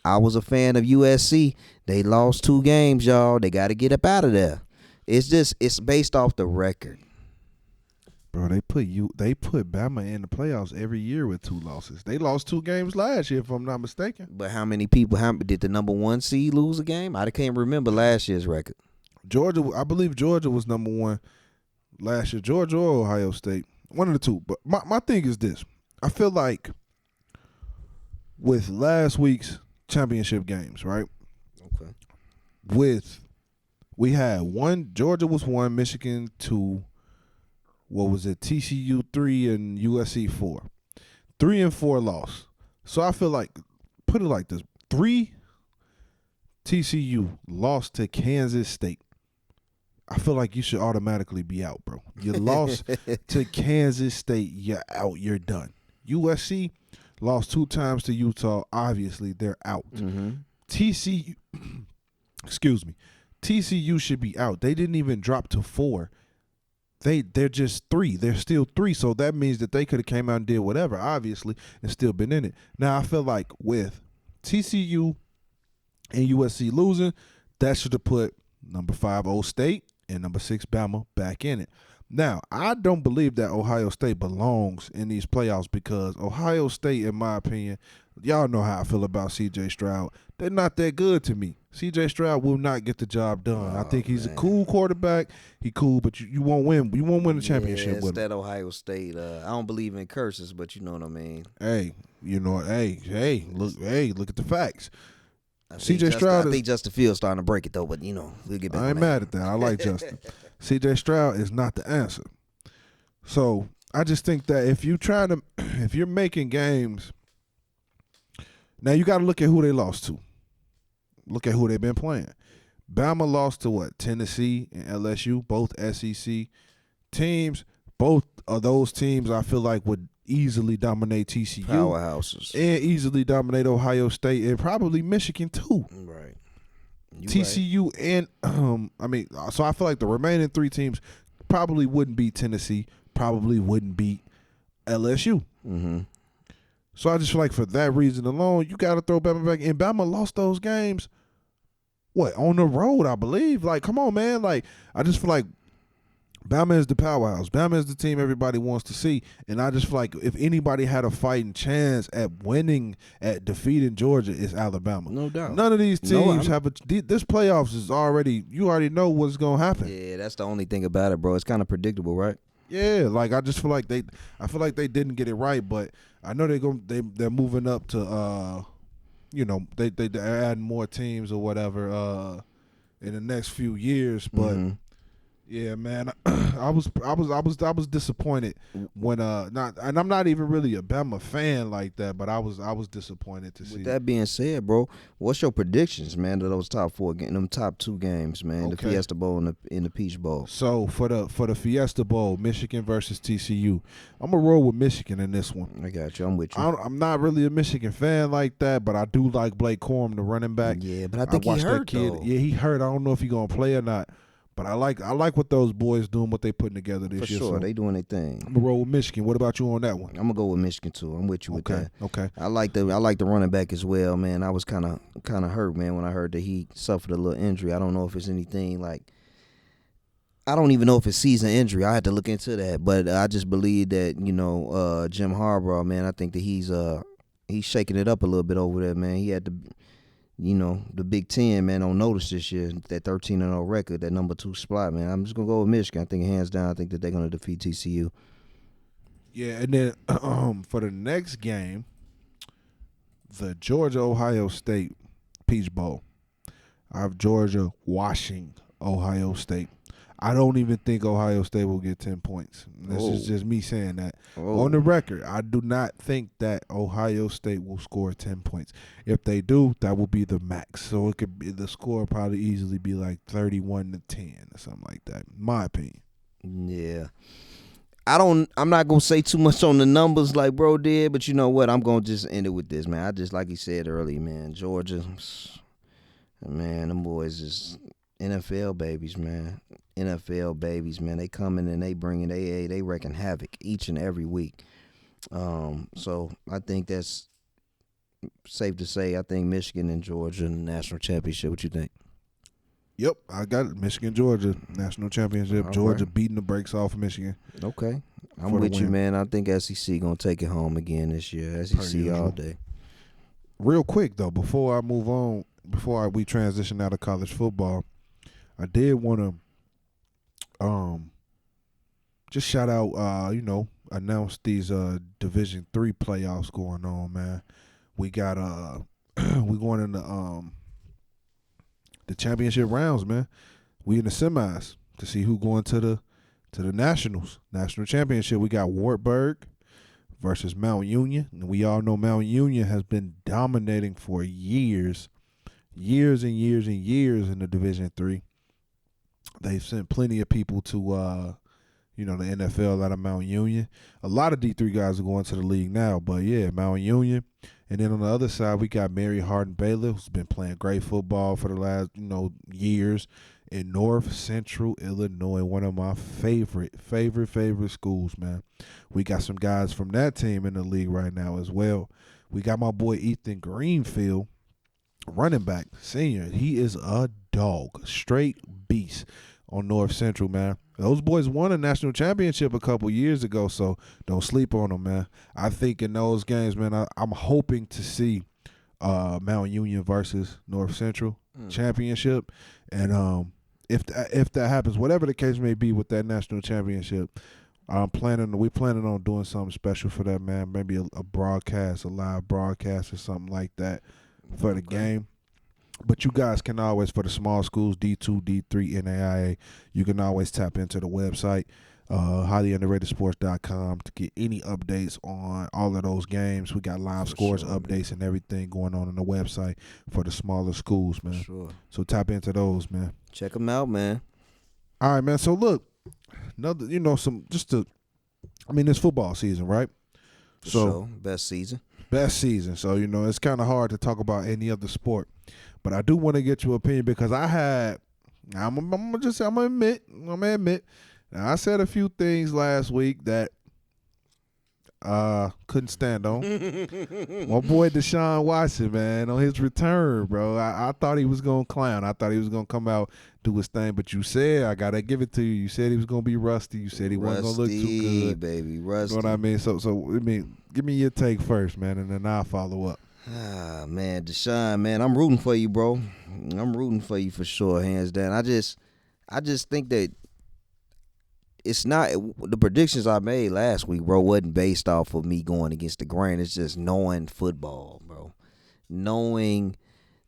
I was a fan of USC. They lost 2 games, y'all. They got to get up out of there. It's based off the record. Bro, they put Bama in the playoffs every year with 2 losses. They lost 2 games last year, if I'm not mistaken. But how many people? Did the number 1 seed lose a game? I can't remember last year's record. Georgia, I believe Georgia was number 1 last year. Georgia or Ohio State, one of the two. But my thing is this: I feel like with last week's championship games, right? Okay. We had 1. Georgia was 1, Michigan 2. What was it? TCU 3 and USC 4. 3 and 4 lost. So I feel like, put it like this: 3 TCU lost to Kansas State. I feel like you should automatically be out, bro. You lost to Kansas State, you're out, you're done. USC lost 2 times to Utah. Obviously, they're out. Mm-hmm. TCU, excuse me, TCU should be out. They didn't even drop to 4. They're just 3. They're still 3. So that means that they could have came out and did whatever, obviously, and still been in it. Now I feel like with TCU and USC losing, that should have put number 5 Old State and number 6 Bama back in it. Now, I don't believe that Ohio State belongs in these playoffs because Ohio State, in my opinion, y'all know how I feel about C.J. Stroud. They're not that good to me. C.J. Stroud will not get the job done. I think he's a cool quarterback. He cool, but you won't win. You won't win the championship with him. That Ohio State. I don't believe in curses, but you know what I mean. Hey, look at the facts. C.J. Stroud. I think Justin Fields starting to break it though, but we'll get back. I ain't mad at that. I like Justin. C.J. Stroud is not the answer. So I just think that if you're making games, now you got to look at who they lost to. Look at who they've been playing. Bama lost to what? Tennessee and LSU, both SEC teams. Both of those teams I feel like would easily dominate TCU. Powerhouses. And easily dominate Ohio State and probably Michigan too. Right. TCU and so I feel like the remaining 3 teams probably wouldn't beat Tennessee, probably wouldn't beat LSU. Mm-hmm. So I just feel like for that reason alone, you got to throw Bama back. And Bama lost those games, on the road, I believe. Like, come on, man. Like, I just feel like Bama is the powerhouse. Bama is the team everybody wants to see. And I just feel like if anybody had a fighting chance at defeating Georgia, it's Alabama. No doubt. None of these teams this playoffs is you already know what's going to happen. Yeah, that's the only thing about it, bro. It's kind of predictable, right? Yeah, like I just feel like they didn't get it right, but I know they're moving up to they're adding more teams or whatever in the next few years, but Yeah, man. I was disappointed when not, and I'm not even really a Bama fan like that, but I was disappointed to With see. that being said, bro, what's your predictions, man, to those top four games, them top two games, man, the Okay. Fiesta Bowl and the Peach Bowl? So for the Fiesta Bowl, Michigan versus TCU, I'm gonna roll with Michigan in this one. I got you. I'm with you. I'm not really a Michigan fan like that, but I do like Blake Corum, the running back. Yeah, but I I think he watched that hurt kid. though. Yeah, he hurt. I don't know if he gonna play or not, but I like what those boys doing, what they putting together For this year. sure, So they doing their thing. I'm gonna roll with Michigan. What about you on that one? I'm gonna go with Michigan too. I'm with you with Okay, that. okay. I like the running back as well, man. I was kind of hurt, man, when I heard that he suffered a little injury. I don't know if it's anything like I don't even know if it's season injury. I had to look into that, but I just believe that Jim Harbaugh, man. I think that he's shaking it up a little bit over there, man. He had the Big Ten, man, on notice this year. That 13-0 record, that number 2 spot, man. I'm just gonna go with Michigan. I think hands down, I think that they're gonna defeat TCU. Yeah, and then for the next game, the Georgia Ohio State Peach Bowl. I have Georgia washing Ohio State. I don't even think Ohio State will get 10 points. This is just me saying that. On the record, I do not think that Ohio State will score 10 points. If they do, that will be the max. So it could be the score probably easily be like 31-10 or something like that. In my opinion. Yeah. I'm not gonna say too much on the numbers like bro did, but you know what? I'm gonna just end it with this, man. I just like he said earlier, man. Georgia, man, them boys is NFL babies, man. NFL babies, man. They coming and they bringing they wrecking havoc each and every week. So I think that's safe to say. I think Michigan and Georgia in the national championship. What you think? Yep, I got it. Michigan, Georgia, national championship. All Georgia right. beating the brakes off of Michigan. Okay. I'm For the with you, win. man. I think SEC gonna take it home again this year. SEC all usual. day. Real quick though, before I move on, we transition out of college football, I did want to just shout out announce these Division 3 playoffs going on, man. We got we going in the championship rounds, man. We in the semis to see who going to the national championship. We got Wartburg versus Mount Union. And we all know Mount Union has been dominating for years and years and years in the Division 3. They've sent plenty of people to the NFL out of Mount Union. A lot of D3 guys are going to the league now, but yeah, Mount Union. And then on the other side, we got Mary Hardin Baylor, who's been playing great football for the last, years in North Central Illinois, one of my favorite schools, man. We got some guys from that team in the league right now as well. We got my boy Ethan Greenfield, running back, senior. He is a dog, straight beast on North Central, man. Those boys won a national championship a couple years ago, so don't sleep on them, man. I think in those games, man, I'm hoping to see Mount Union versus North Central championship, and if that happens, whatever the case may be with that national championship, we're planning on doing something special for that, man. Maybe a broadcast, a live broadcast or something like that for the game. But you guys can always, for the small schools, D2, D3, NAIA, you can always tap into the website, highlyunderratedsports.com, to get any updates on all of those games. We got live scores, updates, and everything going on the website for the smaller schools, man. Sure. So tap into those, man. Check them out, man. All right, man. So look, another, it's football season, right? So best season. Best season. So, it's kind of hard to talk about any other sport. But I do want to get your opinion because I'm gonna admit, now I said a few things last week that couldn't stand on. My boy Deshaun Watson, man, on his return, bro. I thought he was gonna clown. I thought he was gonna come out, do his thing. But you said, I gotta give it to you. You said he was gonna be rusty. You said he wasn't gonna look too good, baby. Rusty. You know what I mean? So give me your take first, man, and then I'll follow up. Ah, man, Deshaun, man, I'm rooting for you, bro. I'm rooting for you for sure, hands down. I just think that it's not the predictions I made last week, bro, wasn't based off of me going against the grain. It's just knowing football, bro. Knowing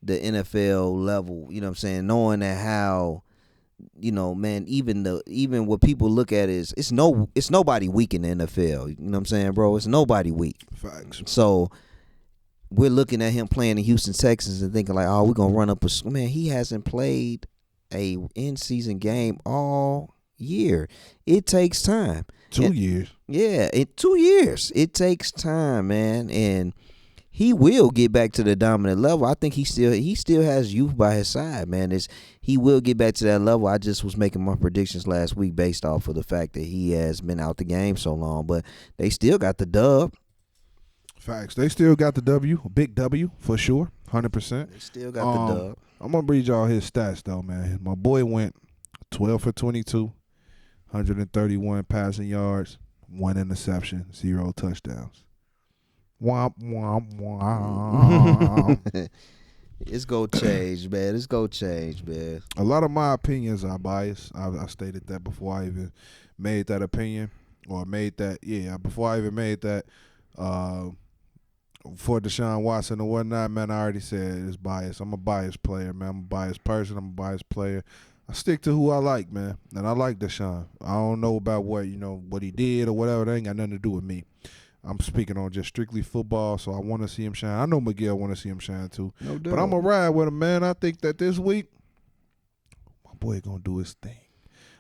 the NFL level, you know what I'm saying? Knowing that how you know, man, even what people look at is it's nobody weak in the NFL. You know what I'm saying, bro? It's nobody weak. Facts. So we're looking at him playing in Houston, Texas, and thinking like, oh, we're gonna run up a man. He hasn't played a in-season game all year. It takes time. 2 years. Yeah, 2 years. It takes time, man, and he will get back to the dominant level. I think he still has youth by his side, man. He will get back to that level. I just was making my predictions last week based off of the fact that he has been out the game so long, but they still got the dub. Facts. They still got the W, big W for sure, 100%. They still got the dub. I'm gonna read y'all his stats though, man. My boy went 12 for 22, 131 passing yards, 1 interception, 0 touchdowns. Womp womp womp. It's gonna change, man. It's gonna change, man. A lot of my opinions are biased. I stated that before I even made that opinion before I even made that. For Deshaun Watson and whatnot, man, I already said it's biased. I'm a biased player, man. I'm a biased person. I'm a biased player. I stick to who I like, man. And I like Deshaun. I don't know about what he did or whatever. That ain't got nothing to do with me. I'm speaking on just strictly football, so I want to see him shine. I know Miguel want to see him shine too. No doubt. But I'm going to ride with him, man. I think that this week, my boy going to do his thing.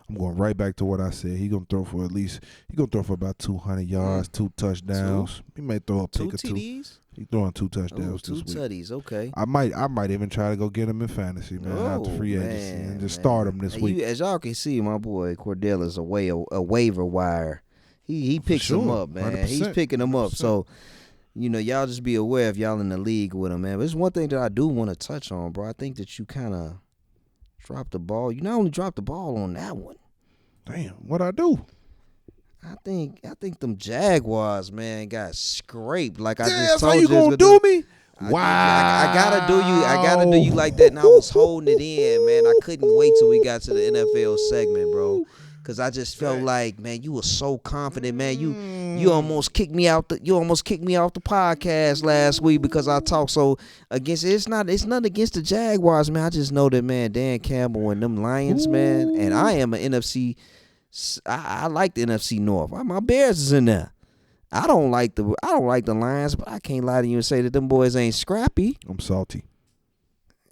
I'm going right back to what I said. He going to throw for about 200 yards, 2 touchdowns. He may throw a pick or 2. TDs? He's throwing 2 touchdowns this week. 2 tutties, okay. I might even try to go get him in fantasy, man, after free agency and just start him this week. As y'all can see, my boy Cordell is a waiver wire. He picks him up, man. 100%. He's picking him up. 100%. So, y'all just be aware if y'all in the league with him, man. But there's one thing that I do want to touch on, bro. I think that you kind of dropped the ball. You not only dropped the ball on that one. Damn, what'd I do? I think them Jaguars, man, got scraped. Like I just that's told how you you. gonna do me? Wow. I gotta do you like that. And I was holding it in, man. I couldn't wait till we got to the NFL segment, bro. Cause I just felt like, man, you were so confident, man. You almost kicked me out the podcast last week because I talked so against it. It's nothing against the Jaguars, man. I just know that, man, Dan Campbell and them Lions, man. And I am an NFC. I like the NFC North. My Bears is in there. I don't like the Lions, but I can't lie to you and say that them boys ain't scrappy. I'm salty.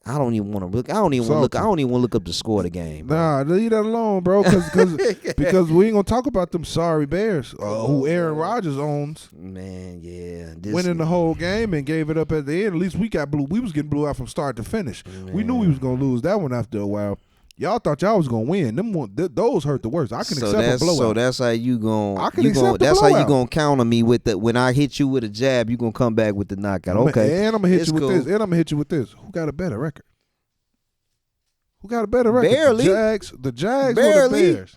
I don't even want to look. I don't even want to look up the score of the game. Bro. Nah, leave that alone, bro. Because we ain't gonna talk about them sorry Bears who Aaron Rodgers owns. Man, yeah, winning the whole game and gave it up at the end. At least we got blue. We was getting blew out from start to finish. Man. We knew we was gonna lose that one after a while. Y'all thought y'all was gonna win. Those hurt the worst. I can accept a blowout. So that's how you gonna. I can accept That's blowout. how you gonna counter me with the when I hit you with a jab. You gonna come back with the knockout. Okay, and I'm gonna hit you with this. And I'm gonna hit you with this. Who got a better record? Who got a better record? Barely. The Jags or the Bears?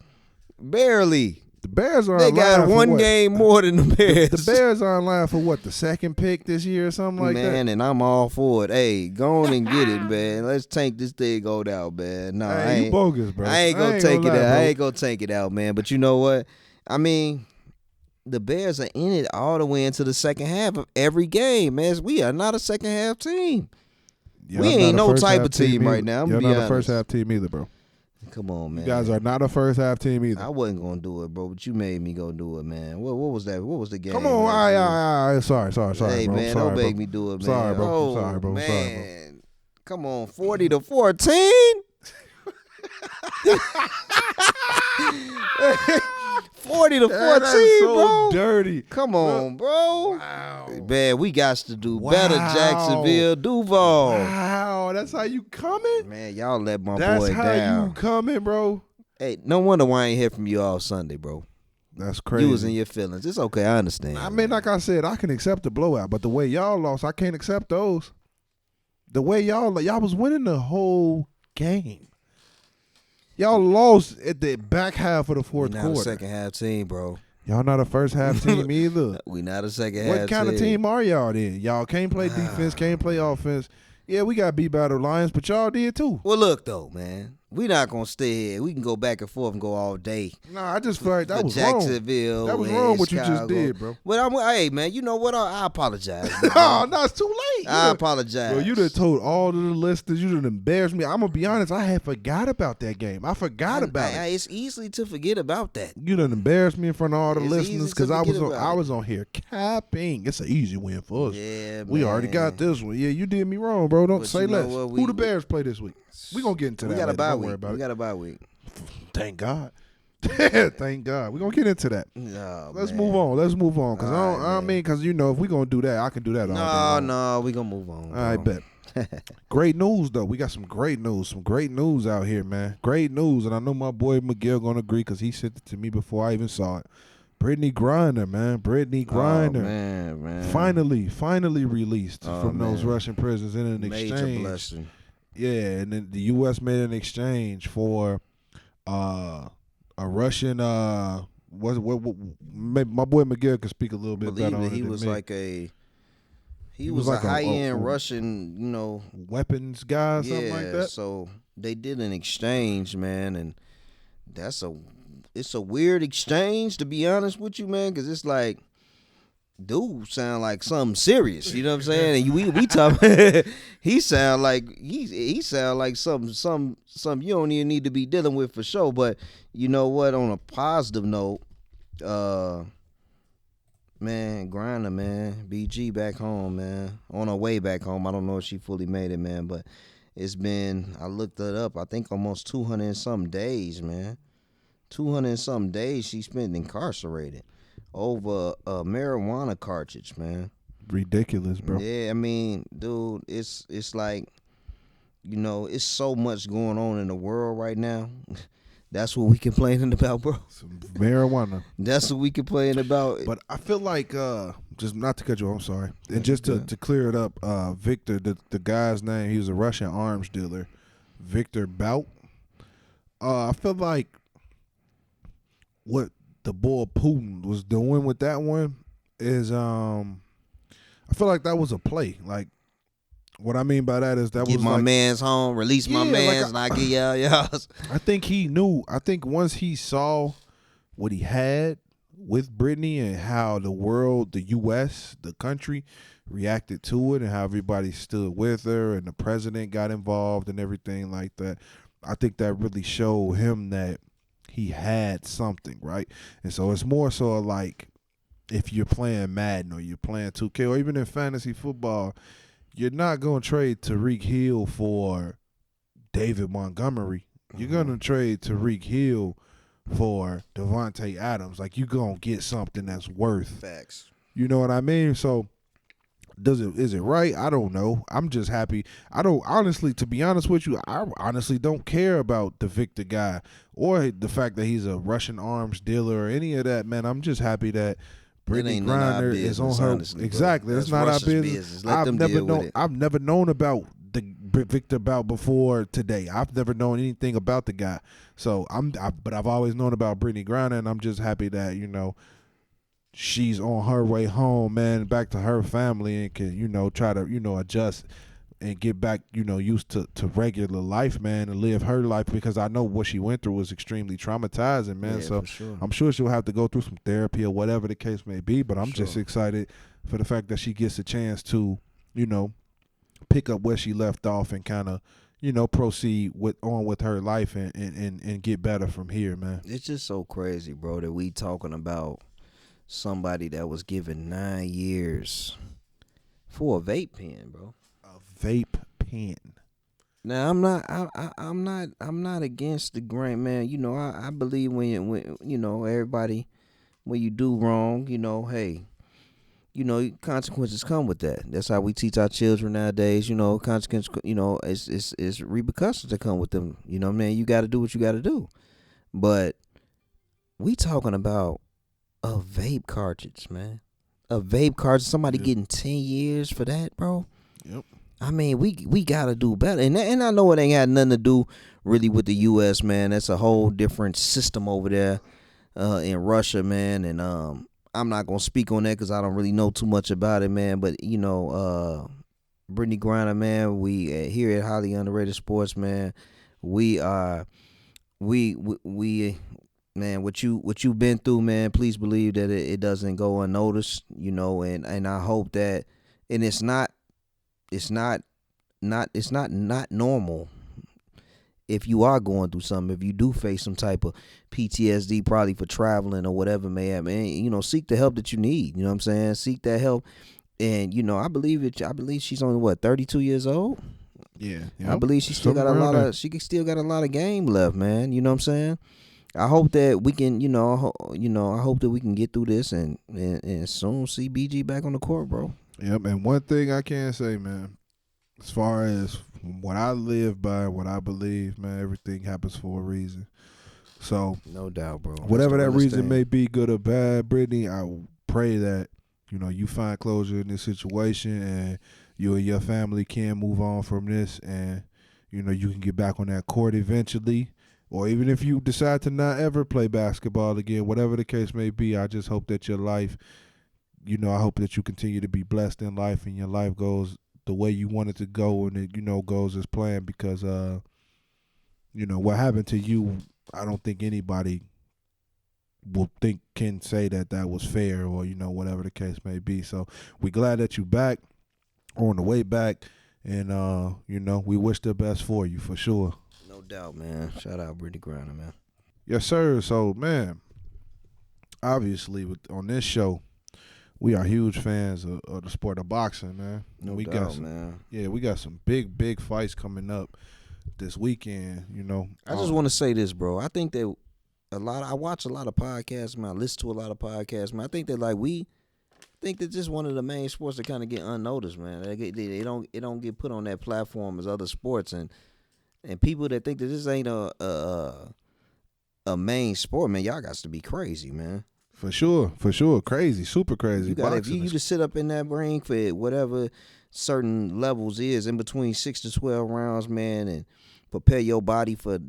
Barely. The Bears are. They got one game more than the Bears. The Bears are in line for what? The second pick this year or something like that. Man, and I'm all for it. Hey, go on and get it, man. Let's tank this thing out, man. No, hey, I ain't. You bogus, bro. I ain't gonna take it out. I ain't gonna take it out, man. But you know what? I mean, the Bears are in it all the way into the second half of every game, man. We are not a second half team. We ain't no type of team right now. You're not a first half team either, bro. Come on, man. You guys are not a first half team either. I wasn't gonna do it, bro, but you made me go do it, man. What was that? What was the game? Come on, all right. Sorry, hey, bro. man, sorry, don't bro. make me do it, man. Sorry, bro. Oh, sorry, bro. Man. Sorry, bro. Come on, 40-14. 40-14, that's so bro. Dirty. Come on, bro. Wow. Man, we got to do better, Jacksonville, Duval. Wow, that's how you coming? Man, y'all let my that's boy how down. You coming, bro? Hey, no wonder why I ain't hear from you all Sunday, bro. That's crazy. You was in your feelings. It's okay, I understand. I mean, like I said, I can accept the blowout, but the way y'all lost, I can't accept those. The way y'all was winning the whole game. Y'all lost at the back half of the fourth quarter. We not a second half team, bro. Y'all not a first half team either. We not a second half team. What kind of team are y'all then? Y'all can't play defense, can't play offense. Yeah, we got beat by the Lions, but y'all did too. Well, look, though, man. We not gonna stay here. We can go back and forth and go all day. Nah, I just feel like that For was wrong. Jacksonville. That was and wrong what you just Chicago. did, bro. But hey, man, you know what? I apologize. No, no, it's too late. I apologize. Bro, you done told all of the listeners. You done embarrassed me. I'm gonna be honest. I had forgot about that game. I forgot about it. It's easy to forget about that. You done embarrassed me in front of all the It's listeners easy to because I forget was about on here capping. It's an easy win for us. Yeah, we already got this one. Yeah, you did me wrong, bro. Don't But say you know less. what? Who the Bears play this week? We gonna get into that. We got a later. bye Don't week. worry about We it. got a bye week. Thank God. Thank God. We're gonna get into that. No, Let's move on. Let's move on. Cause All right, I mean, cause you know, if we gonna do that, I can do that all day long. No, we gonna move on. I bet. Great news though. We got some great news out here, man. Great news, and I know my boy Miguel gonna agree because he sent it to me before I even saw it. Brittany Griner, man. Brittany Griner. Oh, man. Finally released from those Russian prisons in an Major exchange. blessing. Yeah, and then the U.S. made an exchange for a Russian. What maybe my boy Miguel could speak a little bit better on it. He than was me. like a high-end Russian, weapons guy, something like that. So they did an exchange, man, and it's a weird exchange, to be honest with you, man, because it's like, dude sound like something serious, you know what I'm saying? And we talk, he sound like something you don't even need to be dealing with for sure. But you know what? On a positive note, man, Griner, man, BG back home, man, on her way back home. I don't know if she fully made it, man, but it's been, I looked it up, I think almost 200 and some days, man. 200 and some days she spent incarcerated over a marijuana cartridge, man. Ridiculous, bro. Yeah, I mean, dude, it's like, it's so much going on in the world right now. That's what we complaining about, bro. Some marijuana. That's what we complaining about. But I feel like, just not to cut you off, I'm sorry. And just to clear it up, Victor, the guy's name, he was a Russian arms dealer, Victor Bout. I feel like what the boy Putin was doing with that one is, I feel like that was a play. Like, what I mean by that is that get was my like, man's home, release my man's, and I get y'all. I think he knew. I think once he saw what he had with Brittany and how the world, the U.S., the country reacted to it and how everybody stood with her and the president got involved and everything like that, I think that really showed him that he had something, right? And so it's more so like if you're playing Madden or you're playing 2K or even in fantasy football, you're not going to trade Tyreek Hill for David Montgomery. You're going to trade Tyreek Hill for Devontae Adams. Like, you're going to get something that's worth. Facts. You know what I mean? So is it right? I don't know. I'm just happy. I don't, honestly, to be honest with you, I honestly don't care about the Victor guy or the fact that he's a Russian arms dealer or any of that, man. I'm just happy that Brittany Griner is on her. Honestly, exactly. It's not our business. I've never known about the Victor Bout before today. I've never known anything about the guy. So but I've always known about Brittany Griner, and I'm just happy that, she's on her way home, man, back to her family and can, try to, adjust and get back, used to regular life, man, and live her life, because I know what she went through was extremely traumatizing, man. Yeah, so sure. I'm sure she'll have to go through some therapy or whatever the case may be, but I'm just excited for the fact that she gets a chance to, pick up where she left off and kind of, proceed with her life and get better from here, man. It's just so crazy, bro, that we talking about somebody that was given 9 years for a vape pen, bro. A vape pen. Now I'm not against the grain, man. I believe when everybody, when you do wrong, hey, consequences come with that. That's how we teach our children nowadays. Consequences, it's repercussions that come with them. Man, you got to do what you got to do. But we talking about a vape cartridge, man. A vape cartridge. Somebody getting 10 years for that, bro. Yep. I mean, we gotta do better, and I know it ain't got nothing to do really with the U.S., man. That's a whole different system over there in Russia, man. And I'm not gonna speak on that because I don't really know too much about it, man. But Brittany Griner, man, we here at Highly Underrated Sports, man, We are we man, what you've been through, man, please believe that it doesn't go unnoticed, and I hope that, and it's not normal if you are going through something, if you do face some type of PTSD, probably for traveling or whatever may have, man, seek the help that you need. You know what I'm saying? Seek that help. And I believe it. I believe she's only 32 years old. Yeah, I yep. believe she still got a Something around lot there. of still got a lot of game left, man. You know what I'm saying? I hope that we can, I hope that we can get through this and soon see BG back on the court, bro. Yep. And one thing I can say, man, as far as what I live by, what I believe, man, everything happens for a reason. So No doubt, bro. That's the whatever that realest reason thing. may be, good or bad, Brittany, I pray that you find closure in this situation, and you and your family can move on from this, and you can get back on that court eventually. Or even if you decide to not ever play basketball again, whatever the case may be, I just hope that your life, I hope that you continue to be blessed in life, and your life goes the way you want it to go, and it goes as planned, because what happened to you, I don't think anybody can say that was fair, or whatever the case may be. So we glad that you back, or on the way back, and we wish the best for you for sure. No doubt, man. Shout out Brittany Griner, man. Yes, sir. So man, obviously on this show, we are huge fans of the sport of boxing, man. No we doubt, got some, man. yeah, we got some big fights coming up this weekend. I just want to say this, bro. I think that I watch a lot of podcasts, man. I listen to a lot of podcasts, man. I think that we think that just one of the main sports that kind of get unnoticed, man. They don't it don't get put on that platform as other sports, and people that think that this ain't a main sport, man. Y'all got to be crazy, man. For sure, crazy, super crazy. You got if Boxing you just sit up in that ring for whatever certain levels is in between 6 to 12 rounds, man, and prepare your body for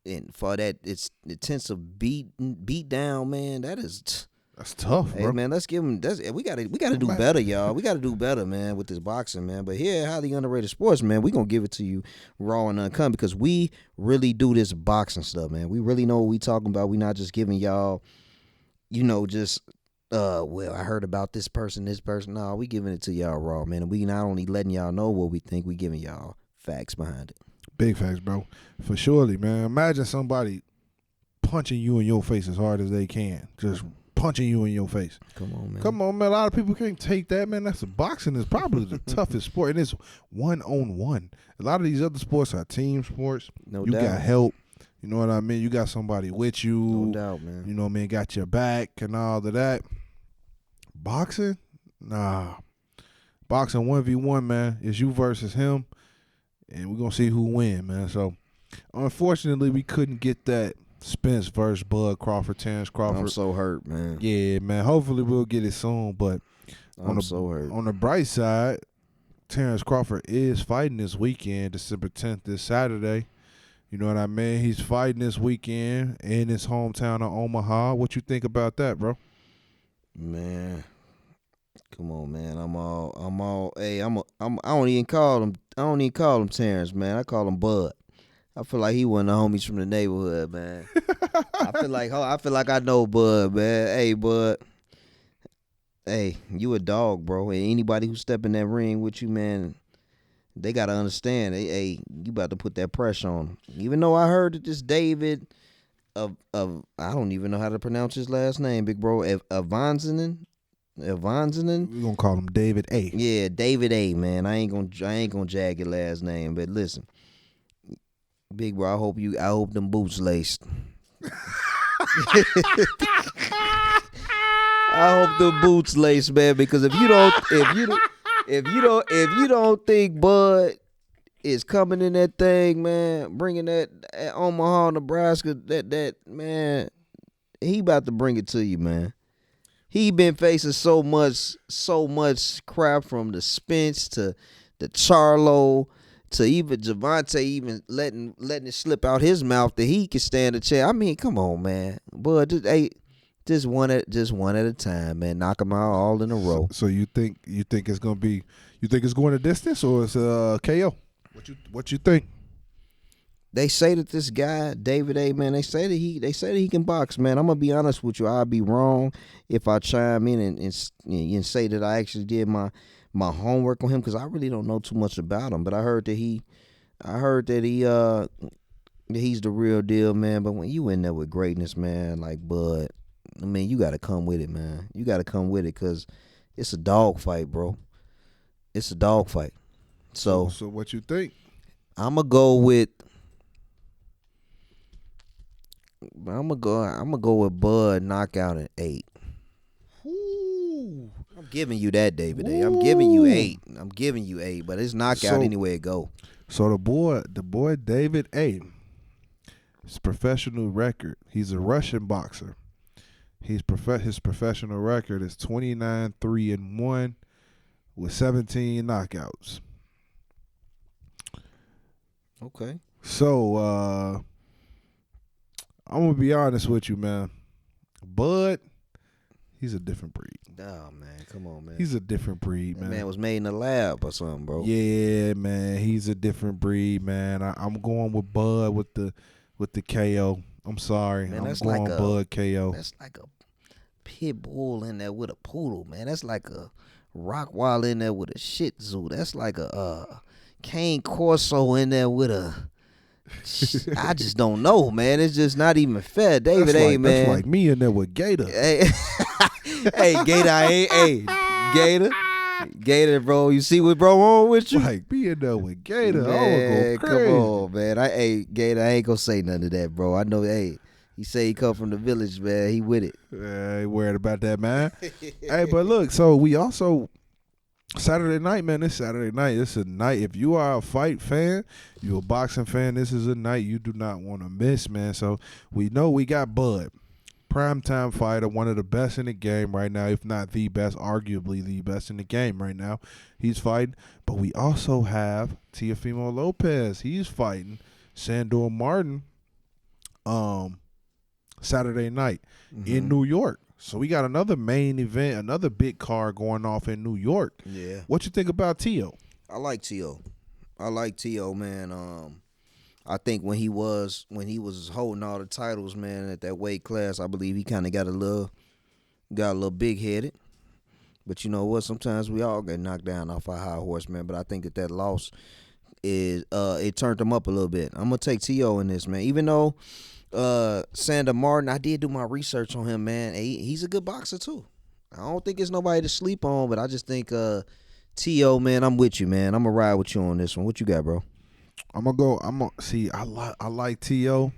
that it's intensive beat down, man. that's tough, Hey bro. man, let's give them. We gotta do better, y'all. We gotta do better, man, with this boxing, man. But here, Highly Underrated Sports, man, we gonna give it to you raw and uncut because we really do this boxing stuff, man. We really know what we talking about. We not just giving y'all, just well, I heard about this person. No, we giving it to y'all raw, man. And we not only letting y'all know what we think, we giving y'all facts behind it. Big facts, bro. For surely, man. Imagine somebody punching you in your face as hard as they can. Just punching you in your face. Come on, man. Come on, man. A lot of people can't take that, man. Boxing is probably the toughest sport, and it's 1-on-1. A lot of these other sports are team sports. No you doubt. got help. You know what I mean? You got somebody with you. No doubt, man. You know what I mean? Got your back and all of that. Boxing? Nah. Boxing 1v1, man. It's you versus him. And we're going to see who win, man. So, unfortunately, we couldn't get that Spence versus Bud Crawford, Terrence Crawford. I'm so hurt, man. Yeah, man. Hopefully, we'll get it soon. But I'm so hurt. On the bright side, Terrence Crawford is fighting this weekend, December 10th, this Saturday. You know what I mean? He's fighting this weekend in his hometown of Omaha. What you think about that, bro? Man, come on, man. Hey, I don't even call him Terrence, man. I call him Bud. I feel like he one of the homies from the neighborhood, man. I feel like I know Bud, man. Hey, Bud. Hey, you a dog, bro. And anybody who step in that ring with you, man, they gotta understand. Hey, you about to put that pressure on him. Even though I heard that this David of I don't even know how to pronounce his last name, big bro. Evanzanen. We're gonna call him David A. Yeah, David A. Man, I ain't gonna jag your last name, but listen, big bro. I hope them boots laced. I hope the boots laced, man. Because if you don't think Bud is coming in that thing, man, bringing that Omaha, Nebraska, that man, he about to bring it to you, man. He been facing so much crap from the Spence to the Charlo to even Javante even letting it slip out his mouth that he can stand a chance. I mean, come on, man. But just one at a time, man. Knock them out all in a row. So you think it's gonna be? You think it's going the distance or it's KO? What you think? They say that this guy David A. Man, they say that he can box. Man, I'm gonna be honest with you. I'd be wrong if I chime in and say that I actually did my homework on him because I really don't know too much about him. But I heard that he's the real deal, man. But when you in there with greatness, man, like Bud, I mean, you got to come with it, man. You got to come with it because it's a dog fight, bro. It's a dog fight. So what you think? I'm gonna go with Bud knockout in 8. Ooh. I'm giving you that, David A. I'm giving you 8. But it's knockout anywhere it go. So the boy David A. His professional record. He's a Russian boxer. His professional record is 29-3-1 with 17 knockouts. Okay. So I'm gonna be honest with you, man. Bud, he's a different breed. Oh man, come on, man. He's a different breed, man. That man was made in the lab or something, bro. Yeah, man. He's a different breed, man. I'm going with Bud with the KO. I'm sorry. Man, I'm going Bud KO. That's like a pit bull in there with a poodle, man. That's like a Rockwall in there with a Shih Tzu. That's like a Cane Corso in there with a. I just don't know, man. It's just not even fair, David A. Man. That's like me in there with Gator. Hey, Gator, Gator, bro. You see what bro on with you? Like me in there with Gator. Man, I would go crazy. come on, man. Gator, I ain't gonna say none of that, bro. I know. Hey, he say he come from the village, man. He with it. I ain't worried about that, man. Hey, but look, so we also. Saturday night, man. This Saturday night. This is a night. If you are a fight fan, you're a boxing fan, this is a night you do not want to miss, man. So we know we got Bud, primetime fighter, one of the best in the game right now, if not the best, arguably the best in the game right now. He's fighting. But we also have Teofimo Lopez. He's fighting Sandor Martin Saturday night in New York. So we got another main event, another big card going off in New York. Yeah. What you think about Teo? I like Teo, man. I think when he was holding all the titles, man, at that weight class, I believe he kind of got a little big headed. But you know what? Sometimes we all get knocked down off our high horse, man. But I think that loss is it turned him up a little bit. I'm gonna take Teo in this, man. Even though. Sandor Martin, I did do my research on him, man. He's a good boxer too. I don't think it's nobody to sleep on, but I just think Teo, man, I'm with you, man. I'm gonna ride with you on this one. What you got, bro? See. I like Teo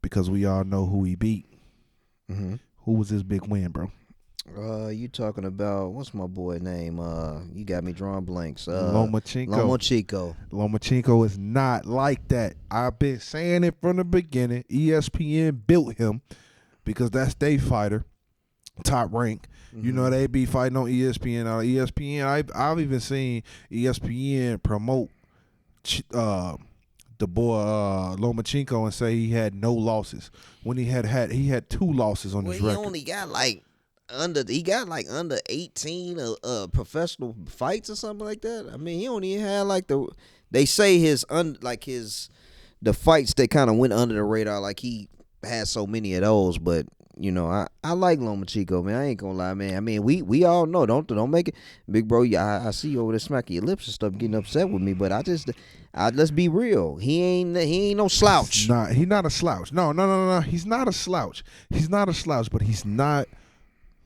because we all know who he beat. Mm-hmm. Who was his big win, bro? You talking about what's my boy name? You got me drawing blanks. Lomachenko. Lomachenko is not like that. I've been saying it from the beginning. ESPN built him because that's their fighter, top rank. You know they be fighting on ESPN. I've even seen ESPN promote the boy Lomachenko and say he had no losses when he had 2 losses on his record. He only got under 18 professional fights or something like that. I mean, he only had like they say the fights that kind of went under the radar, like he had so many of those. But you know, I like Lomachenko, man. I ain't gonna lie, man. I mean, we all know, don't make it, big bro. I see you over there smacking your lips and stuff, getting upset with me. But let's be real. He ain't no slouch. He's not a slouch. No. He's not a slouch. He's not a slouch, but he's not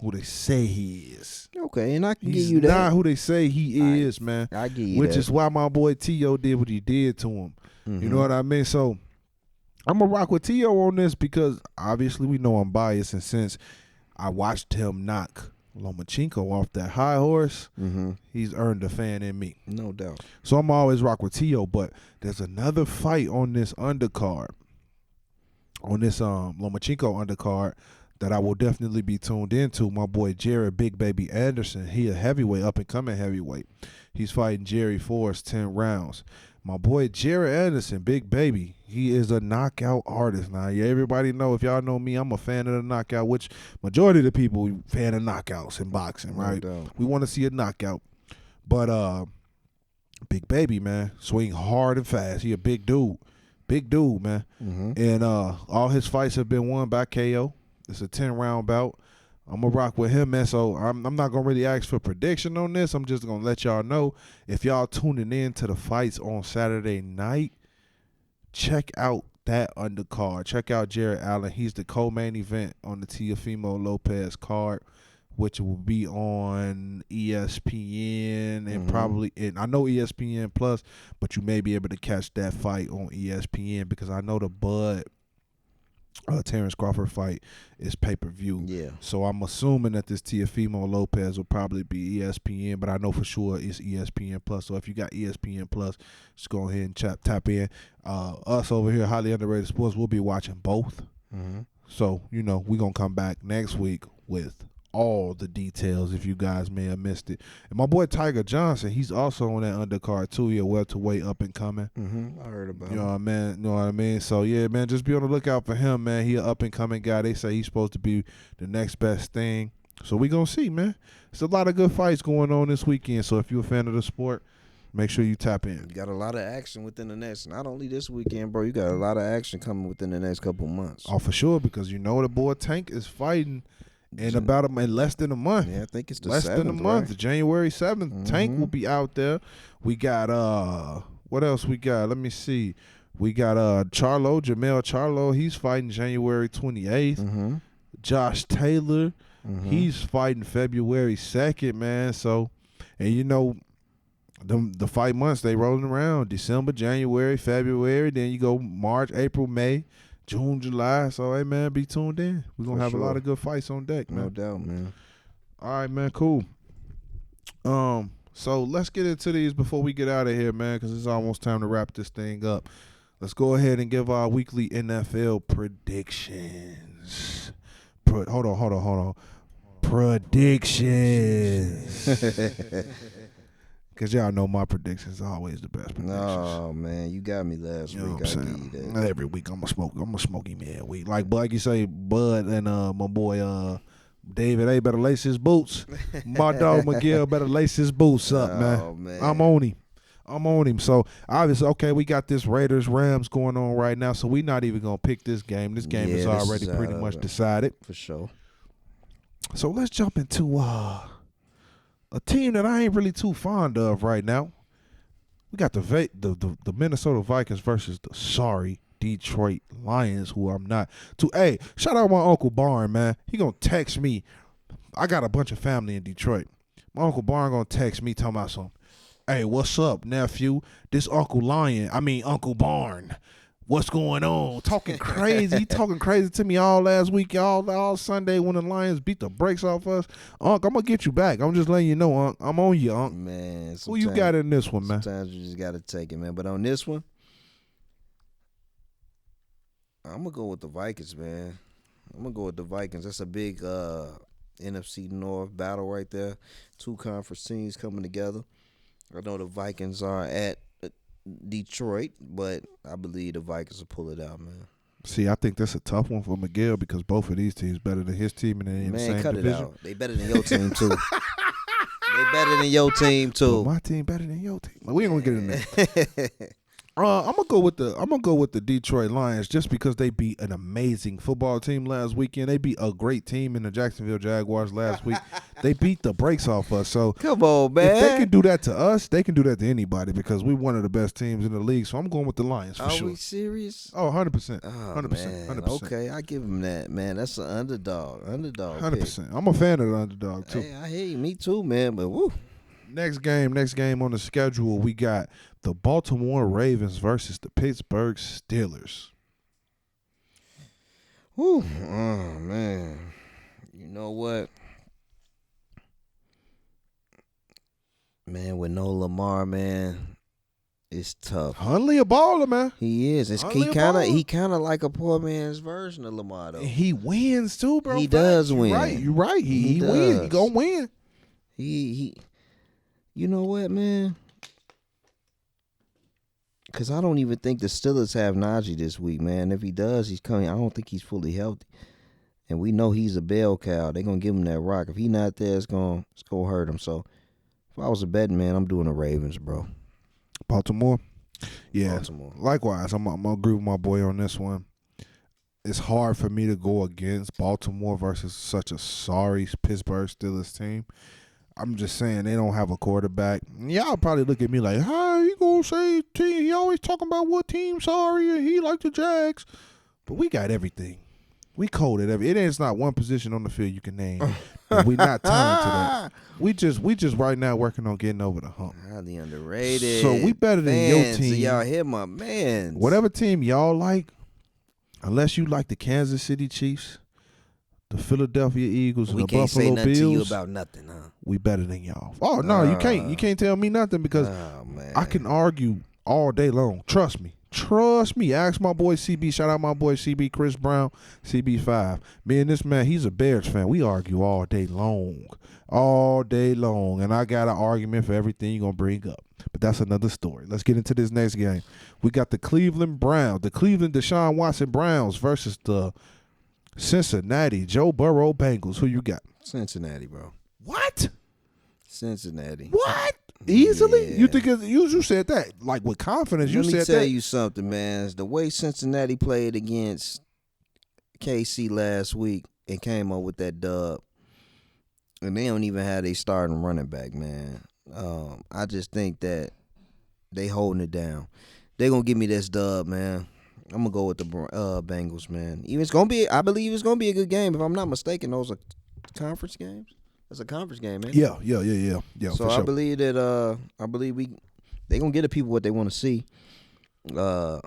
who they say he is. Okay, and I can give you that. He's not who they say he is, man. I give you which that. is why my boy Teo did what he did to him. Mm-hmm. You know what I mean? So I'm gonna rock with Teo on this because obviously we know I'm biased, and since I watched him knock Lomachenko off that high horse, he's earned a fan in me. No doubt. So I'm always rock with Teo, but there's another fight on this undercard, on this Lomachenko undercard, that I will definitely be tuned into. My boy Jared Big Baby Anderson. He a heavyweight, up and coming heavyweight. He's fighting Jerry Forrest 10 rounds. My boy Jared Anderson, Big Baby, he is a knockout artist. Now, everybody know, if y'all know me, I'm a fan of the knockout, which majority of the people fan of knockouts in boxing, right? We want to see a knockout. But Big Baby, man, swing hard and fast. He a big dude. Big dude, man. Mm-hmm. And all his fights have been won by KO. It's a 10-round bout. I'm going to rock with him, man. So I'm not going to really ask for prediction on this. I'm just going to let y'all know. If y'all tuning in to the fights on Saturday night, check out that undercard. Check out Jared Allen. He's the co-main event on the Teofimo Lopez card, which will be on ESPN and probably, and I know ESPN Plus, but you may be able to catch that fight on ESPN because I know the Bud Terrence Crawford fight is pay-per-view. Yeah. So I'm assuming that this Teofimo Lopez will probably be ESPN, but I know for sure it's ESPN Plus. So if you got ESPN Plus, just go ahead and tap in. Us over here, Highly Underrated Sports, we'll be watching both. Mm-hmm. So, we're going to come back next week with all the details if you guys may have missed it. And my boy Tiger Johnson, he's also on that undercard too. He a welterweight up and coming. Mm-hmm. I heard about him. You know what I mean? So yeah, man, just be on the lookout for him, man. He an up and coming guy. They say he's supposed to be the next best thing. So we gonna see, man. There's a lot of good fights going on this weekend. So if you're a fan of the sport, make sure you tap in. You got a lot of action within the next, not only this weekend, bro. You got a lot of action coming within the next couple months. Oh, for sure, because the boy Tank is fighting in less than a month. Yeah, I think it's the less 7th, than a month. right? January 7th. Tank will be out there. We got what else we got? Let me see. We got Jamel Charlo. He's fighting January 28th. Mm-hmm. Josh Taylor. Mm-hmm. He's fighting February 2nd, man. So, and the fight months they rolling around December, January, February. Then you go March, April, May. June, July. So, hey, man, be tuned in. We're going to have a lot of good fights on deck, man. No doubt, man. All right, man, cool. So let's get into these before we get out of here, man, because it's almost time to wrap this thing up. Let's go ahead and give our weekly NFL predictions. Hold on. Predictions. Because y'all know my predictions are always the best predictions. No, man, you got me last You know week. what I'm saying? Every week I'm a smoky man week. Like you say, Bud and my boy David A better lace his boots. My dog Miguel better lace his boots up, man. I'm on him. So obviously, okay, we got this Raiders Rams going on right now. So we're not even gonna pick this game. This game is already pretty much decided for sure. So let's jump into a team that I ain't really too fond of right now. We got the Minnesota Vikings versus the sorry Detroit Lions, who I'm not to. Hey, shout out my Uncle Barn, man. He gonna text me. I got a bunch of family in Detroit. My Uncle Barn gonna text me talking about something. Hey, what's up, nephew? This Uncle Barn. What's going on? Talking crazy to me all last week, all Sunday when the Lions beat the brakes off us. Unc, I'm gonna get you back. I'm just letting you know, Unc. I'm on you, Unc. Man, who you got in this one, man? Sometimes you just gotta take it, man. But on this one, I'm gonna go with the Vikings, man. That's a big NFC North battle right there. Two conference teams coming together. I know the Vikings are at Detroit, but I believe the Vikings will pull it out, man. See, I think that's a tough one for Miguel because both of these teams better than his team and they're in the same division. Man, cut it out. They better than your team too. Well, my team better than your team. We ain't gonna get in there. I'm gonna go with the Detroit Lions just because they beat an amazing football team last weekend. They beat a great team in the Jacksonville Jaguars last week. They beat the brakes off us. So come on, man. If they can do that to us, they can do that to anybody because we're one of the best teams in the league. So I'm going with the Lions for sure. Are we serious? Oh, 100%. 100%. Okay, I give them that, man. That's an underdog. 100%. I'm a fan of the underdog too. Hey, I hear you. Me too, man. But woo. Next game on the schedule, we got the Baltimore Ravens versus the Pittsburgh Steelers. Whew. Oh, man. You know what? Man, with no Lamar, man, it's tough. Hundley a baller, man. He is. He kind of like a poor man's version of Lamar, though. He wins, too, bro. He does win. You're right. He wins. He gonna win. He You know what, man? Because I don't even think the Steelers have Najee this week, man. If he does, he's coming. I don't think he's fully healthy. And we know he's a bell cow. They're going to give him that rock. If he's not there, it's gonna hurt him. So, if I was a betting man, I'm doing the Ravens, bro. Baltimore? Yeah. Baltimore. Likewise, I'm gonna agree with my boy on this one. It's hard for me to go against Baltimore versus such a sorry Pittsburgh Steelers team. I'm just saying they don't have a quarterback. Y'all probably look at me like, how you gonna say team? He always talking about what team sorry and he like the Jags. But we got everything. We cold at every. It is not one position on the field you can name. We not talented at. We just right now working on getting over the hump. Highly underrated. So we better than your Fans, team. y'all hear my man. Whatever team y'all like, unless you like the Kansas City Chiefs, the Philadelphia Eagles, and we the can't Buffalo say nothing Bills, to you about nothing, huh? we better than y'all. Oh no, you can't. You can't tell me nothing because man. I can argue all day long. Trust me. Trust me. Ask my boy CB. Shout out my boy CB Chris Brown, CB5. Me and this man, he's a Bears fan. We argue all day long. All day long. And I got an argument for everything you're going to bring up. But that's another story. Let's get into this next game. We got the Cleveland Browns, the Cleveland Deshaun Watson Browns versus the Cincinnati Joe Burrow Bengals. Who you got? Cincinnati, bro. What? Cincinnati. What? Easily? Yeah. You think you said that like with confidence? You Let me said tell that. you something, man. The way Cincinnati played against KC last week and came up with that dub, and they don't even have a starting running back, man. I just think that they holding it down. They gonna give me this dub, man. I'm gonna go with the Bengals, man. Even I believe it's gonna be a good game. If I'm not mistaken, those are conference games. That's a conference game, man. Yeah. So for I sure. believe that they gonna get the people what they want to see. At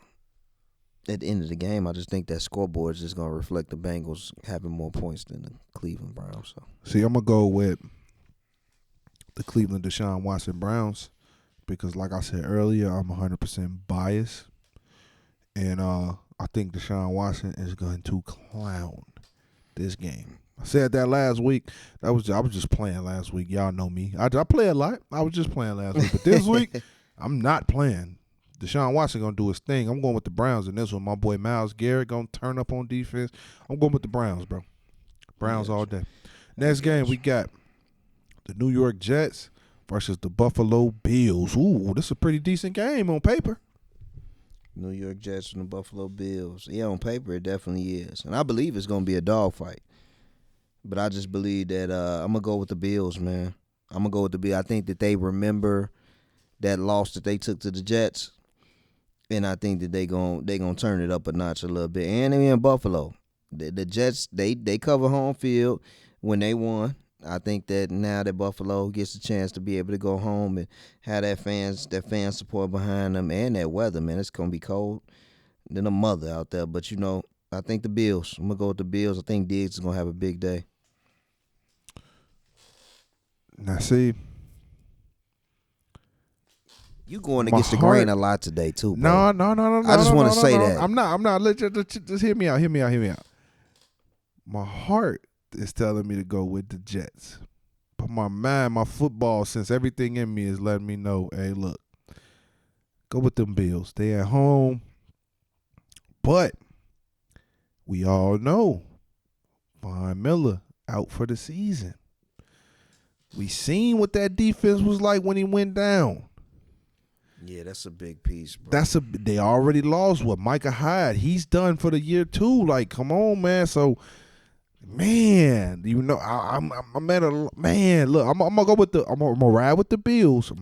the end of the game, I just think that scoreboard is just gonna reflect the Bengals having more points than the Cleveland Browns. So See, I'm gonna go with the Cleveland Deshaun Watson Browns because, like I said earlier, I'm 100% biased, and I think Deshaun Watson is going to clown this game. I said that last week. I was just playing last week. Y'all know me. I play a lot. I was just playing last week, but this week I'm not playing. Deshaun Watson gonna do his thing. I'm going with the Browns in this one. My boy Myles Garrett gonna turn up on defense. I'm going with the Browns, bro. Browns all day. Next game we got the New York Jets versus the Buffalo Bills. Ooh, this is a pretty decent game on paper. New York Jets and the Buffalo Bills. Yeah, on paper it definitely is, and I believe it's gonna be a dogfight. But I just believe that I'm gonna go with the Bills, man. I'm gonna go with the Bills. I think that they remember that loss that they took to the Jets, and I think that they gonna turn it up a notch a little bit. And they in Buffalo, the Jets they cover home field when they won. I think that now that Buffalo gets a chance to be able to go home and have that fan support behind them, and that weather, man, it's gonna be cold than a mother out there. But I think the Bills. I'm gonna go with the Bills. I think Diggs is gonna have a big day. Now see, You going against the grain a lot today too, no. bro. I just want to say that. I'm not. Just hear me out. My heart is telling me to go with the Jets, but my mind, my football sense, everything in me is letting me know, hey, look, go with them Bills. They at home, but we all know Von Miller out for the season. We seen what that defense was like when he went down. Yeah, that's a big piece, bro. They already lost what Micah Hyde. He's done for the year too. Like, come on, man. So, man, I'm at a man. Look, I'm gonna go with I'm gonna ride with the Bills.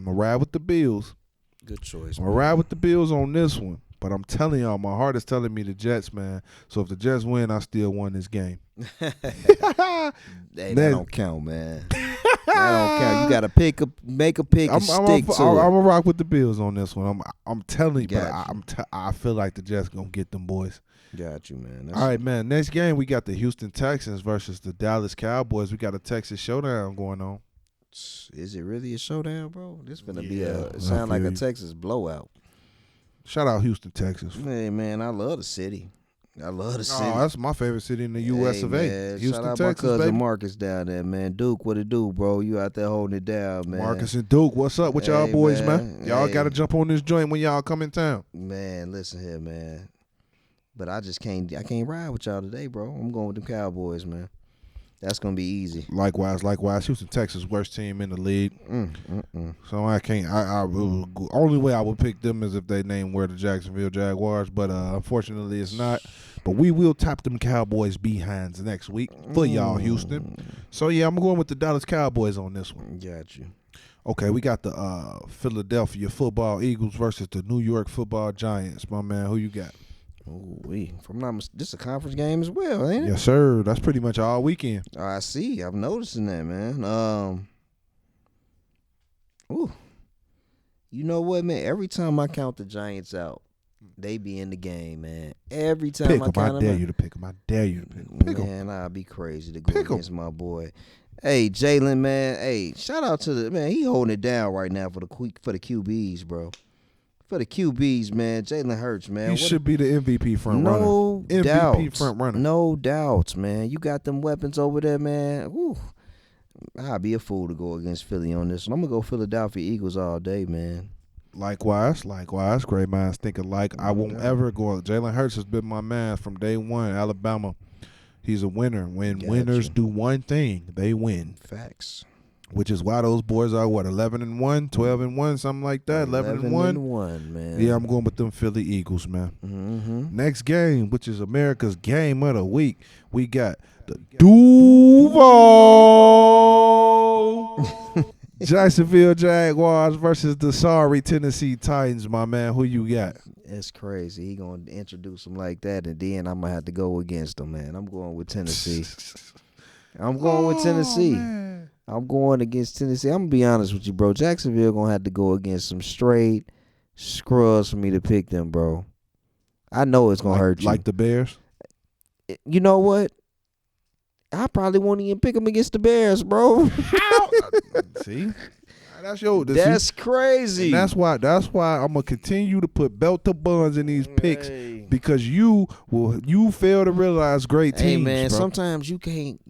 Good choice. I'm gonna ride with the Bills on this one. But I'm telling y'all, my heart is telling me the Jets, man. So if the Jets win, I still won this game. Hey, that don't count, man. That don't count. You got to make a pick and stick to it. I'm gonna rock with the Bills on this one. I'm telling you, Got but I feel like the Jets gonna get them boys. Got you, man. All right, man. Next game, we got the Houston Texans versus the Dallas Cowboys. We got a Texas showdown going on. Is it really a showdown, bro? This gonna be it sound like a Texas blowout. Shout out Houston, Texas. Hey, man, I love the city. Oh, that's my favorite city in the U.S. of A. Man, Houston, shout out Texas, my cousin baby. Marcus down there, man. Duke, what it do, bro? You out there holding it down, man. Marcus and Duke, what's up with y'all boys, man? Y'all got to jump on this joint when y'all come in town. Man, listen here, man. But I can't ride with y'all today, bro. I'm going with the Cowboys, man. That's gonna be easy. Likewise. Houston, Texas, worst team in the league. So I can't. Only way I would pick them is if they were the Jacksonville Jaguars, but unfortunately it's not. But we will tap them Cowboys behinds next week for y'all, Houston. So yeah, I'm going with the Dallas Cowboys on this one. Got you. Okay, we got the Philadelphia Football Eagles versus the New York Football Giants. My man, who you got? This is a conference game as well, ain't it? Yes, sir. That's pretty much all weekend. I see. I'm noticing that, man. You know what, man? Every time I count the Giants out, they be in the game, man. Every time pick I them. count I them dare out. you to pick them. I dare you to pick them. Pick man, them. I'd be crazy to go Pick 'em. against my boy. Hey, Jalen, man. Hey, shout out to the man. He holding it down right now for the QBs, bro. For the QBs, man. Jalen Hurts, man. He should be the MVP front runner. No MVP doubt. front runner. No doubts, man. You got them weapons over there, man. Woo. I'd be a fool to go against Philly on this one. I'm gonna go Philadelphia Eagles all day, man. Likewise. Great minds think alike. I won't ever go. Jalen Hurts has been my man from day one. Alabama. He's a winner. When winners do one thing, they win. Facts. Which is why those boys are 11-1, 12-1, something like that. 11-1, man. Yeah, I'm going with them Philly Eagles, man. Mm-hmm. Next game, which is America's game of the week, we got the Duval Jacksonville Jaguars versus the sorry Tennessee Titans, my man. Who you got? It's crazy. He gonna introduce them like that, and then I'm gonna have to go against them, man. I'm going with Tennessee. I'm going with Tennessee. Man. I'm going against Tennessee. I'm gonna be honest with you, bro. Jacksonville gonna have to go against some straight scrubs for me to pick them, bro. I know it's gonna hurt you. Like the Bears? You know what? I probably won't even pick them against the Bears, bro. See? That's That's crazy. And that's why I'm gonna continue to put belt to buns in these picks because you fail to realize great teams. Hey man, bro. sometimes you can't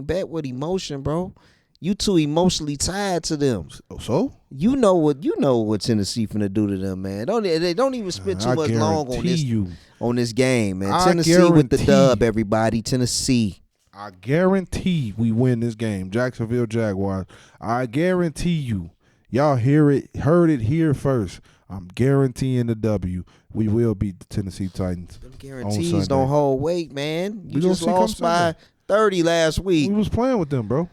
bet with emotion, bro. You too emotionally tied to them. So you know what Tennessee finna do to them, man. They don't even spend too much long on this game, man. Tennessee with the dub, everybody. Tennessee. I guarantee we win this game. Jacksonville Jaguars. I guarantee you. Y'all heard it here first. I'm guaranteeing the W. We will beat the Tennessee Titans. Them guarantees don't hold weight, man. You just lost by Sunday. 30 last week. We was playing with them, bro.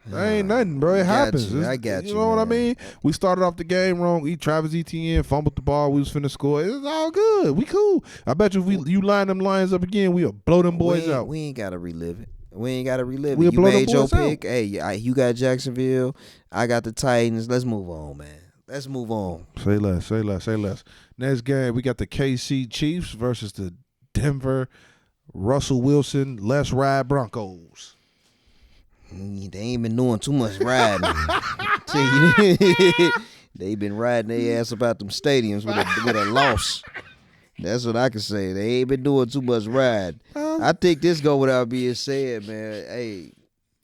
That ain't nothing, bro. It happens. I got you. You know what I mean? We started off the game wrong. Travis Etienne fumbled the ball. We was finna score. It's all good. We cool. I bet you if you line them Lions up again, we'll blow them boys out. We ain't got to relive it. We'll blow You made them your boys out. pick. Hey, you got Jacksonville. I got the Titans. Let's move on, man. Let's move on. Say less. Next game, we got the KC Chiefs versus the Denver Russell Wilson Let's Ride Broncos. They ain't been doing too much riding. They been riding their ass about them stadiums with a loss. That's what I can say. They ain't been doing too much ride. I think this go without being said, man. Hey,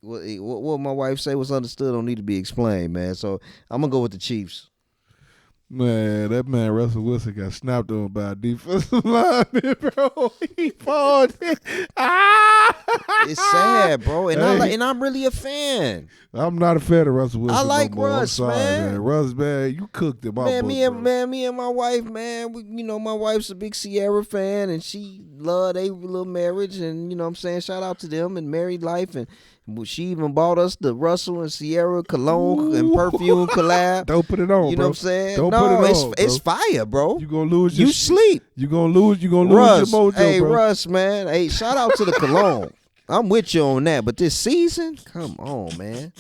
what my wife say was understood don't need to be explained, man. So I'm gonna go with the Chiefs. Man, that man Russell Wilson got snapped on by a defensive lineman, bro. He paused. It's sad, bro, and I'm really a fan. I'm not a fan of Russell Wilson. I like no more. Russ, I'm sorry, man. Russ, man, you cooked him. Me and my wife, man. My wife's a big Sierra fan, and she loved a little marriage, and you know what I'm saying, shout out to them and married life, and she even bought us the Russell and Sierra cologne and perfume collab. Don't put it on, you bro. know what I'm saying? Don't put it on, it's bro. fire, bro. You gonna lose. You sleep. You gonna lose. You gonna lose Russ, your mojo, hey bro. Russ, man. Hey, shout out to the cologne. I'm with you on that, but this season, come on, man.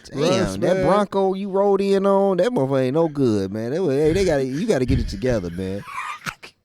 Damn, Russ, that man. Bronco you rode in on, that motherfucker ain't no good, man. You gotta get it together, man.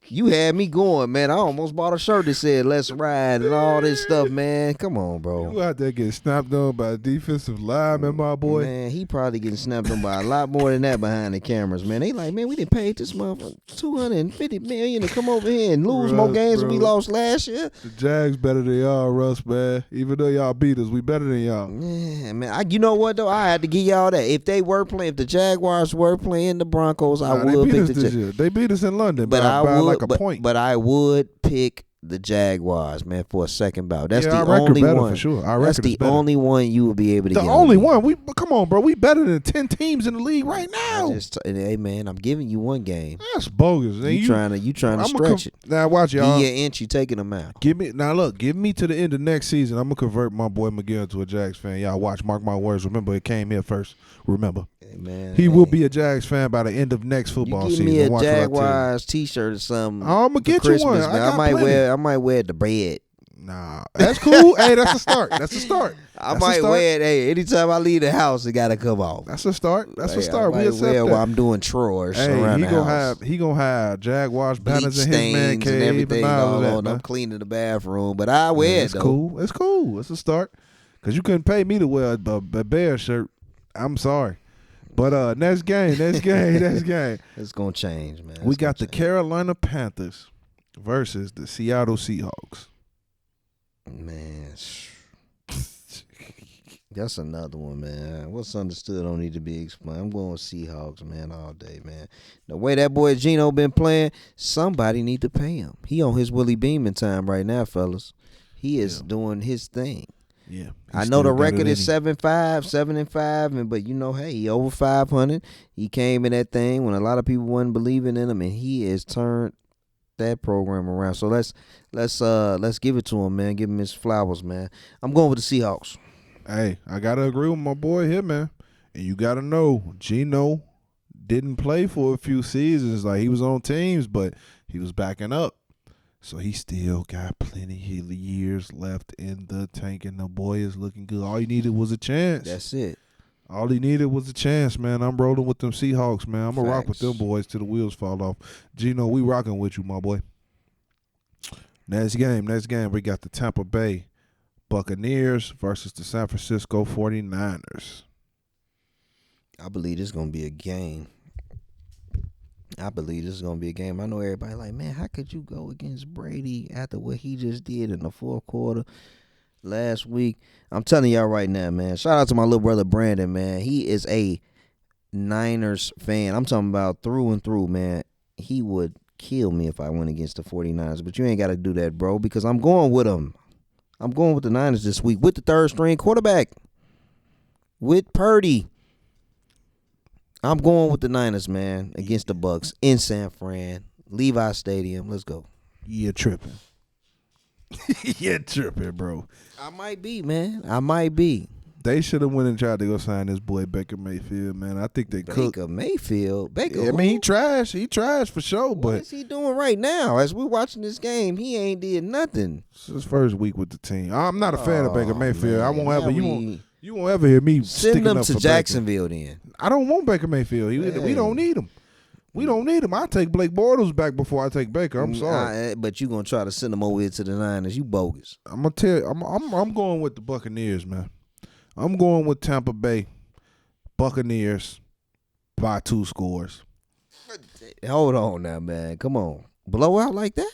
You had me going, man. I almost bought a shirt that said "Let's Ride" and all this stuff, man. Come on, bro. You out there getting snapped on by a defensive lineman, my boy. Man, he probably getting snapped on by a lot more than that behind the cameras, man. They like, man, we done paid this motherfucker $250 million to come over here and lose more games than we lost last year. The Jags better than y'all, Russ, man. Even though y'all beat us, we better than y'all. Yeah, man. You know what though? I had to give y'all that. If the Jaguars were playing the Broncos, I would pick the Jags. They beat us in London, But by I would, like a point. But I would pick the Jaguars, man, for a second bout. That's Yeah, the our record only better one. for sure. Our That's record the is better. only one you will be able to The get. only on me. one. We come on, bro. We better than 10 teams in the league right now. Hey man, I'm giving you one game. That's bogus. You trying to stretch it. Now watch y'all. Give you an inch, you taking them out. Give me to the end of next season. I'm gonna convert my boy Miguel into a Jags fan. Y'all watch, mark my words. Remember, it came here first. Remember, Hey, man, he will be a Jags fan by the end of next football you give season. me a Watch what I tell you. Jaguars T-shirt or something. I'm gonna get Christmas, you one. man. I got might plenty. I might wear the bread. Nah, that's cool. Hey, that's a start. That's a start. I might wear it. Hey, anytime I leave the house, it gotta come off. That's a start. That's Hey, a start. I We might accept wear that. while I'm doing chores around the house. He gonna have Jaguars Bleach banners in his man stains cave and everything all of that. on. Man. I'm cleaning the bathroom, but I wear it It's though. cool. It's cool. It's a start. Cause you couldn't pay me to wear a Bear shirt. I'm sorry. But next game. It's gonna change, man. We got the Carolina Panthers versus the Seattle Seahawks. Man, that's another one, man. What's understood don't need to be explained. I'm going with Seahawks, man, all day, man. The way that boy Geno been playing, somebody need to pay him. He on his Willie Beeman time right now, fellas. He is doing his thing. Yeah, I know the record is 7-5, but hey, he over 500. He came in that thing when a lot of people wasn't believing in him, and he has turned that program around. So let's give it to him, man. Give him his flowers, man. I'm going with the Seahawks. Hey, I gotta agree with my boy here, man. And you gotta know, Geno didn't play for a few seasons. Like, he was on teams, but he was backing up. So he still got plenty of years left in the tank, and the boy is looking good. All he needed was a chance. That's it. All he needed was a chance, man. I'm rolling with them Seahawks, man. I'm going to rock with them boys till the wheels fall off. Geno, we rocking with you, my boy. Next game, we got the Tampa Bay Buccaneers versus the San Francisco 49ers. I believe this is going to be a game. I know everybody like, man, how could you go against Brady after what he just did in the fourth quarter last week? I'm telling y'all right now, man. Shout out to my little brother Brandon, man. He is a Niners fan. I'm talking about through and through, man. He would kill me if I went against the 49ers, but you ain't got to do that, bro, because I'm going with them. I'm going with the Niners this week with the third string quarterback, with Purdy. I'm going with the Niners, man, against the Bucks in San Fran, Levi Stadium. Let's go. You're tripping. You're tripping, bro. I might be, man. I might be. They should have went and tried to go sign this boy Baker Mayfield, man. I think they could. Baker Mayfield? Baker, I mean, he trash. He trash for sure, what but is he doing right now? As we're watching this game, he ain't did nothing. it's his first week with the team. I'm not a fan of Baker Mayfield. Man. I won't ever. You won't ever hear me Send sticking them up to for Jacksonville then. Baker. I don't want Baker Mayfield. We don't need him. We don't need him. I take Blake Bortles back before I take Baker. I'm sorry, but you gonna try to send him over here to the Niners? You bogus. I'm gonna tell you. I'm going with the Buccaneers, man. I'm going with Tampa Bay Buccaneers by 2 scores. Hold on now, man. Come on, blowout like that?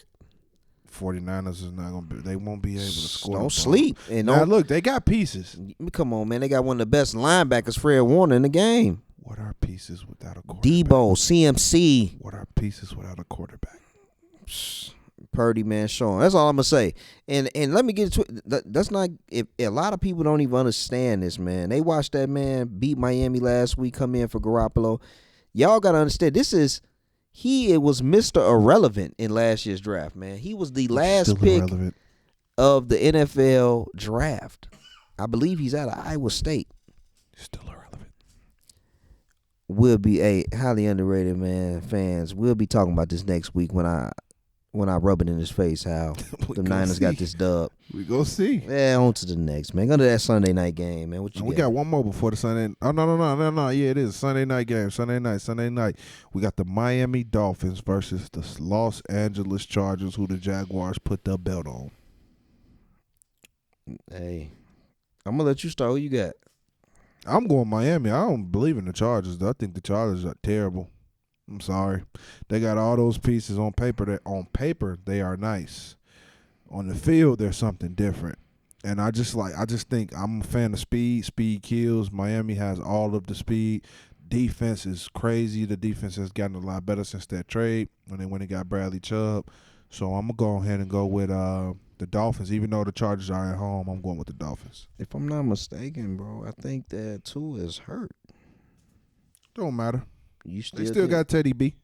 49ers is not gonna be. They won't be able to score. Don't sleep. And now look, they got pieces. Come on, man. They got one of the best linebackers, Fred Warner, in the game. What are pieces without a quarterback? Debo, CMC. What are pieces without a quarterback? Purdy, man, Sean. That's all I'm gonna say. And let me get to it. That's not. If a lot of people don't even understand this, man. They watched that man beat Miami last week, come in for Garoppolo. Y'all gotta understand. It was Mr. Irrelevant in last year's draft, man. He was the last pick of the NFL draft. I believe he's out of Iowa State. Still irrelevant. We'll be highly underrated, man. Fans, we'll be talking about this next week when I rub it in his face how the Niners got this dub. We go see. Yeah, on to the next, man. Go to that Sunday night game, man. What you We got one more before the Sunday. Oh, no. Yeah, it is Sunday night game. Sunday night. We got the Miami Dolphins versus the Los Angeles Chargers, who the Jaguars put their belt on. Hey, I'm going to let you start. Who you got? I'm going Miami. I don't believe in the Chargers, though. I think the Chargers are terrible. I'm sorry. They got all those pieces on paper. On paper, they are nice. On the field, there's something different. And I just think I'm a fan of speed. Speed kills. Miami has all of the speed. Defense is crazy. The defense has gotten a lot better since that trade when they got Bradley Chubb. So I'm gonna go ahead and go with the Dolphins. Even though the Chargers are at home, I'm going with the Dolphins. If I'm not mistaken, bro, I think that Tua is hurt. Don't matter. You They still got Teddy B.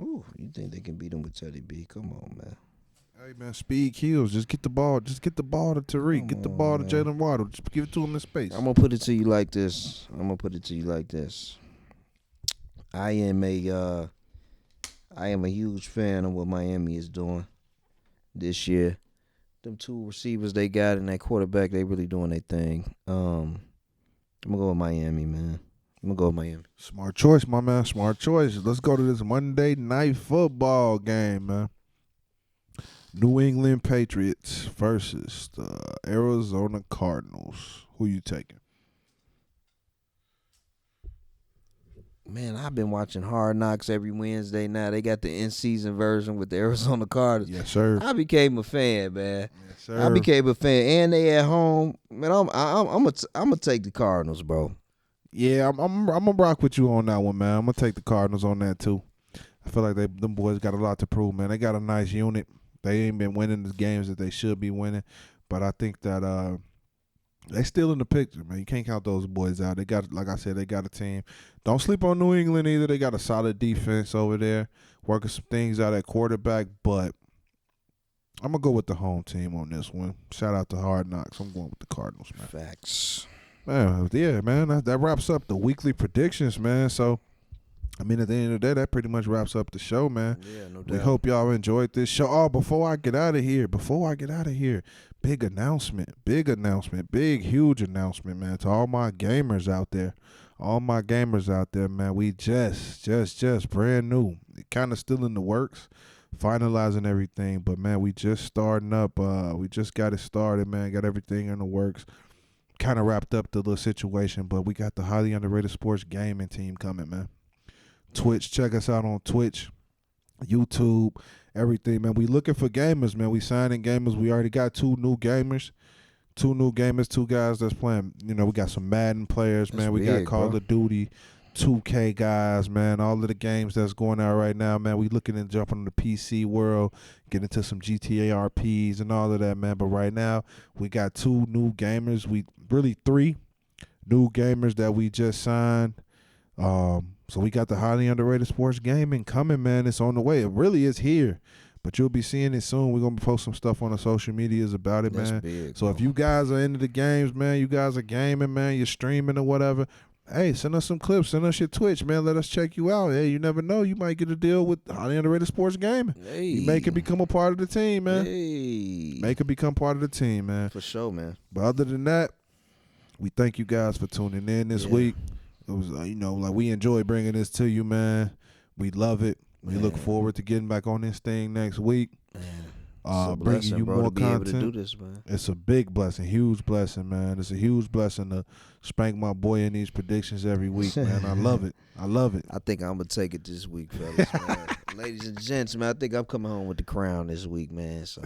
Ooh, you think they can beat him with Teddy B? Come on, man. Hey man, speed kills. Just get the ball. Just get the ball to Tariq. Get the ball to Jalen Waddle. Just give it to him in space. I'm gonna put it to you like this. I am a huge fan of what Miami is doing this year. Them two receivers they got and that quarterback, they really doing their thing. I'm gonna go with Miami, man. Smart choice, my man. Smart choice. Let's go to this Monday Night Football game, man. New England Patriots versus the Arizona Cardinals. Who you taking? Man, I've been watching Hard Knocks every Wednesday now. They got the in-season version with the Arizona Cardinals. Yes, sir. I became a fan, man. Yes, sir. I became a fan, and they at home. Man, I'm gonna take the Cardinals, bro. Yeah, I'm gonna rock with you on that one, man. I'm gonna take the Cardinals on that too. I feel like them boys got a lot to prove, man. They got a nice unit. They ain't been winning the games that they should be winning, but I think that they still in the picture, man. You can't count those boys out. They got, like I said, they got a team. Don't sleep on New England either. They got a solid defense over there, working some things out at quarterback. But I'm gonna go with the home team on this one. Shout out to Hard Knocks. I'm going with the Cardinals, man. Facts. Man, yeah, man. That wraps up the weekly predictions, man. So, I mean, at the end of the day, that pretty much wraps up the show, man. Yeah, no doubt. We hope y'all enjoyed this show. Oh, before I get out of here, big announcement, big, huge announcement, man, to all my gamers out there. Man, we just brand new. Kind of still in the works, finalizing everything, but man, we just starting up. We just got it started, man. Got everything in the works. Kind of wrapped up the little situation, but we got the highly underrated sports gaming team coming, man. Twitch, check us out on Twitch, YouTube, everything, man. We looking for gamers, man. We signing gamers. We already got two new gamers, two guys that's playing. You know, we got some Madden players, man. We got Call of Duty, 2K guys, man. All of the games that's going out right now, man. We looking to jump into the PC world, get into some GTA RPs and all of that, man. But right now, we got two new gamers. Three new gamers that we just signed. So we got the highly underrated sports gaming coming, man. It's on the way. It really is here, but you'll be seeing it soon. We're gonna post some stuff on the social medias about it, man. Big, so if you guys are into the games, man, you guys are gaming, man, you're streaming or whatever. Hey, send us some clips. Send us your Twitch, man. Let us check you out. Hey, you never know. You might get a deal with highly underrated sports gaming. Hey. You make it become a part of the team, man. Hey. Make it become part of the team, man. For sure, man. But other than that, we thank you guys for tuning in this week. It was, like we enjoy bringing this to you, man. We love it. We look forward to getting back on this thing next week. Bringing you more content. Able to do this, man. It's a big blessing, huge blessing, man. It's a huge blessing to spank my boy in these predictions every week, man. I love it. I think I'm gonna take it this week, fellas, man. Ladies and gents, man, I think I'm coming home with the crown this week, man. So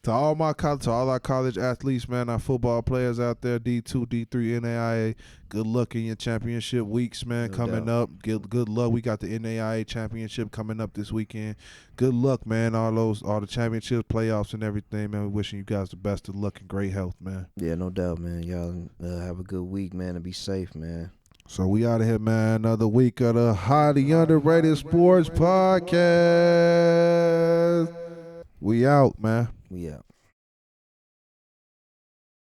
to all our college athletes, man, our football players out there, D2, D3, NAIA, good luck in your championship weeks, man. Coming up. Good luck. We got the NAIA championship coming up this weekend. Good luck, man. All the championships, playoffs, and everything, man. We wishing you guys the best of luck and great health, man. Yeah, no doubt, man. Y'all have a good week, man, and be safe, man. So we out of here, man. Another week of the highly underrated sports podcast. We out, man. We out.